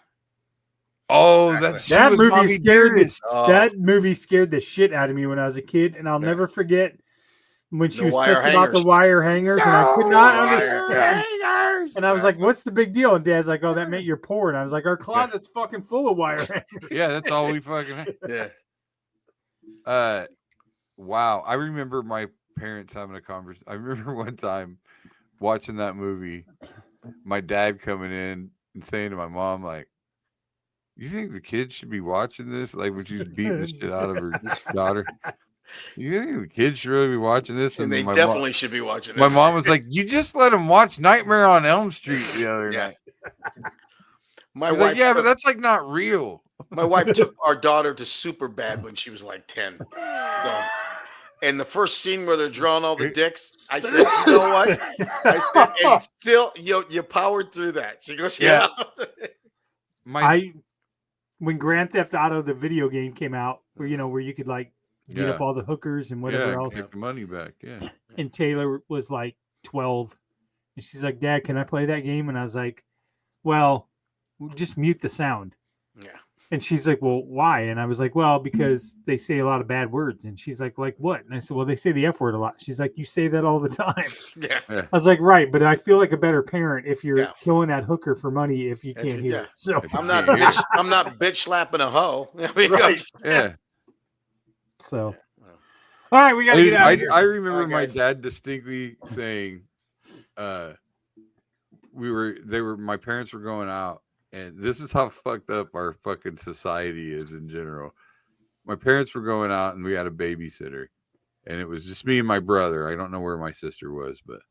Oh, that movie scared the shit out of me when I was a kid, and I'll never forget when she was pissed about the wire hangers, and I could not understand. And I was like, "What's the big deal?" And Dad's like, "Oh, that meant you're poor." And I was like, "Our closet's fucking full of wire hangers." Yeah, that's all we fucking had. Yeah. Wow. I remember my parents having a conversation. I remember one time watching that movie, my dad coming in and saying to my mom, like, "You think the kids should be watching this?" Like when she's beating the shit out of her daughter. You think the kids should really be watching this? And they definitely should be watching this. My mom was like, "You just let them watch Nightmare on Elm Street the other night." My wife, like, yeah, but that's like not real. My wife took our daughter to Superbad when she was like 10. And the first scene where they're drawing all the dicks, I said, "You know what?" I said, and still, you powered through that. She goes, "Yeah." When Grand Theft Auto the video game came out, where you could like beat up all the hookers and whatever else, get the money back. Yeah. And Taylor was like 12, and she's like, "Dad, can I play that game?" And I was like, "Well, just mute the sound." Yeah. And she's like, "Well, why?" And I was like, "Well, because they say a lot of bad words." And she's like what? And I said, "Well, they say the F word a lot." She's like, "You say that all the time." Yeah. I was like, "Right, but I feel like a better parent if you're killing that hooker for money if you can't hear it." So I'm not bitch slapping a hoe. Right. Yeah. So, all right, we got to get out of here. I remember my dad distinctly saying, my parents were going out, and this is how fucked up our fucking society is in general. My parents were going out, and we had a babysitter, and it was just me and my brother. I don't know where my sister was, but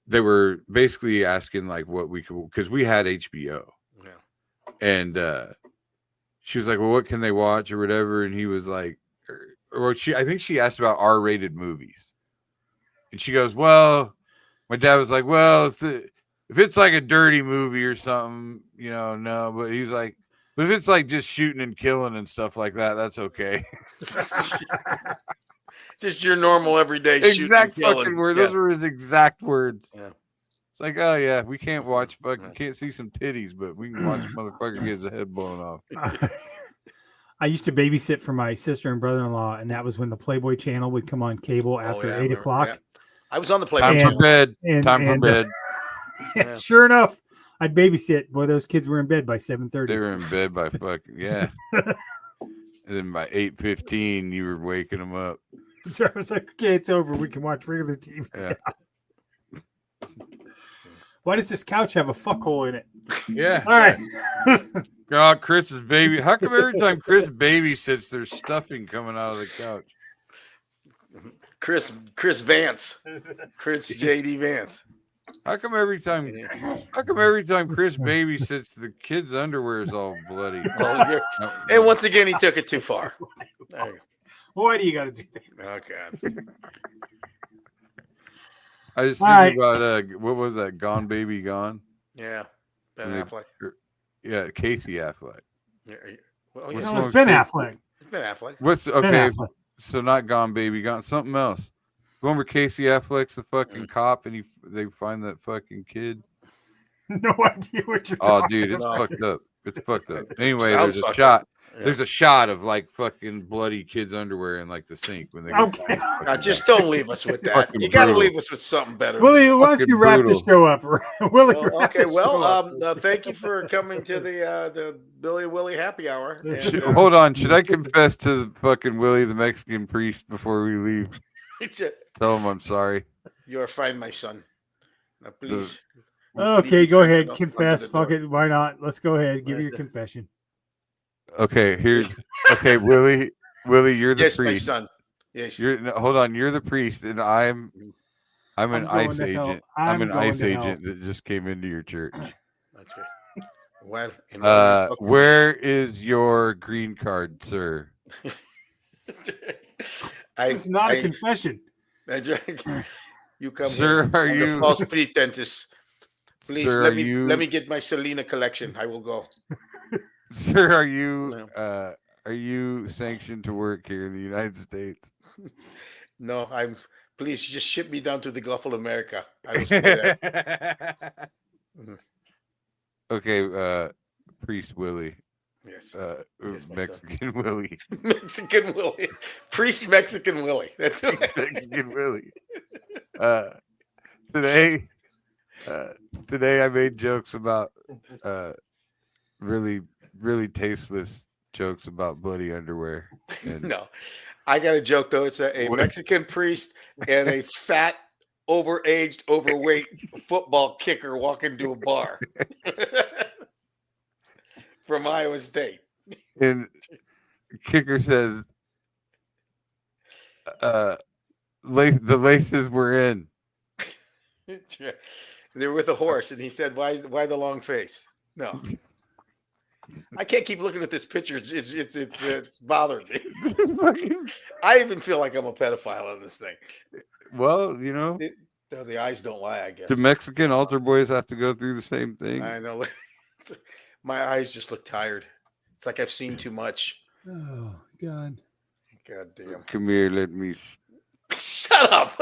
they were basically asking like what we could, because we had HBO. Yeah. And she was like, well, what can they watch or whatever? And he was like, I think she asked about R-rated movies. And she goes, well, my dad was like, well, if it's like a dirty movie or something, no. But he's like, but if it's like just shooting and killing and stuff like that, that's okay. Just your normal everyday exact shooting and fucking killing. words. Those were his exact words. Yeah. It's like, oh yeah, we can't watch can't see some titties, but we can watch a motherfucker get his head blown off. I used to babysit for my sister and brother-in-law, and that was when the Playboy channel would come on cable after 8 o'clock. Yeah. I was on the Playboy channel. Time for bed. Yeah. Sure enough, I'd babysit. Boy, those kids were in bed by 7:30. They were in bed by fucking And then by 8:15, you were waking them up. So I was like, okay, it's over. We can watch regular TV. Yeah. Why does this couch have a fuck hole in it? Yeah. All right. God, Chris's baby. How come every time Chris babysits, there's stuffing coming out of the couch? Chris Vance. Chris JD Vance. How come every time Chris babysits, the kid's underwear is all bloody? And once again, he took it too far. There you go. Why do you got to do that? Oh, God. I was thinking about what was that? Gone Baby Gone? Yeah. Ben Affleck. Yeah, Casey Affleck. Yeah. Well, it's Ben Affleck. It's Ben Affleck. What's okay? So not Gone Baby Gone. Something else. One where Casey Affleck's the fucking cop, and they find that fucking kid. No idea what you're talking. Oh, dude, it's fucked up. It's fucked up. Anyway, Sounds there's a fucked shot. up. Yeah. There's a shot of like fucking bloody kids' underwear in like the sink when they. Okay. Just don't leave us with that. You got to leave us with something better. Willie, why don't you wrap the show up? Willie, okay. Well, thank you for coming to the Billy and Willie happy hour. And, hold on. Should I confess to the fucking Willie, the Mexican priest, before we leave? Tell him I'm sorry. You are fine, my son. Now, please. Okay, go ahead. Confess. Fuck it. Why not? Let's go ahead. Give your confession. Okay, okay, Willie, you're the yes, priest. My son. Yes. Hold on, you're the priest, and I'm an ICE agent. I'm an ICE agent that just came into your church. That's right. Well, where is your green card, sir? It's not a confession. That's right. You come sir, here. Are you false pretenses? Please sir, let me get my Selena collection. I will go. Sir, are you sanctioned to work here in the United States? No, please just ship me down to the Gulf of America. I will stay there. Okay, Priest Willie. Yes. Mexican Willie. Mexican Willie. Priest Mexican Willie. That's it. Mexican Willie. Today I made jokes about really tasteless jokes about bloody underwear. No, I got a joke though. It's a Mexican priest and a fat, overaged, overweight football kicker walk into a bar from Iowa State. And kicker says, the laces were in. They're with a horse, and he said, "Why the long face?" No. I can't keep looking at this picture. It's bothering me. I even feel like I'm a pedophile on this thing. Well, the eyes don't lie, I guess. The Mexican altar boys have to go through the same thing. I know. My eyes just look tired. It's like I've seen too much. Oh, God. God damn. Come here, let me. Shut up.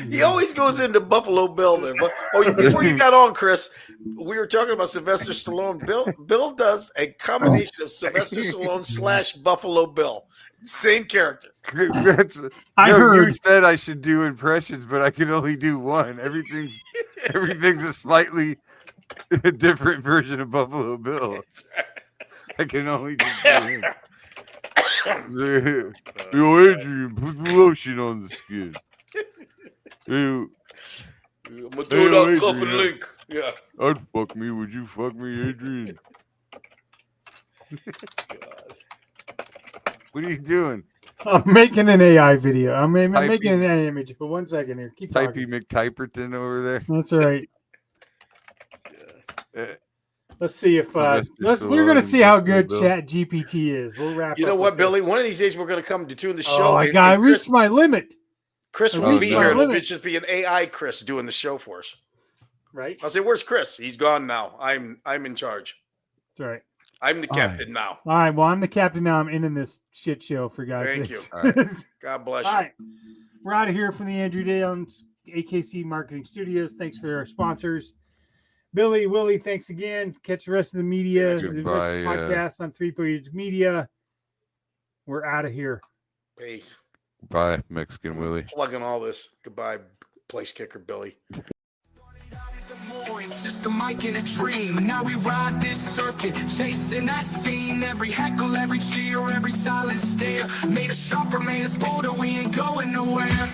He always goes into Buffalo Bill there. But before you got on, Chris, we were talking about Sylvester Stallone. Bill does a combination of Sylvester Stallone / Buffalo Bill. Same character. You said I should do impressions, but I can only do one. Everything's a slightly different version of Buffalo Bill. I can only just do him. Yo, Adrian, put the lotion on the skin. Hey, I'm gonna do it on Adrian, Cup and Link. Yeah. I'd fuck me. Would you fuck me, Adrian? What are you doing? I'm making an AI video. I'm making an AI image. But 1 second here. Keep Typey talking. McTyperton over there. That's right. Let's see if we're gonna see how good Chat GPT is. We'll wrap. You know up what, with Billy? this. One of these days we're gonna come to doing the show. Oh my God! I reached my limit. Chris won't be here. It'll just be an AI Chris doing the show for us. Right. I'll say, "Where's Chris? He's gone now. I'm in charge. That's right. I'm the captain now." All right. Well, I'm the captain now. I'm ending this shit show for God's sake. Thank you. All right. God bless you. All right. We're out of here from the Andrew Day on AKC Marketing Studios. Thanks for our sponsors. Billy, Willie, thanks again. Catch the rest of the media, the rest of the podcast on 3 Page Media. We're out of here. Peace. Bye, Mexican Willie. Plugging all this. Goodbye, place kicker Billy. Just a mic and a dream, and now we ride this circuit, chasing that scene. Every heckle, every cheer, every silent stare made us sharper, made us bolder. We ain't going nowhere.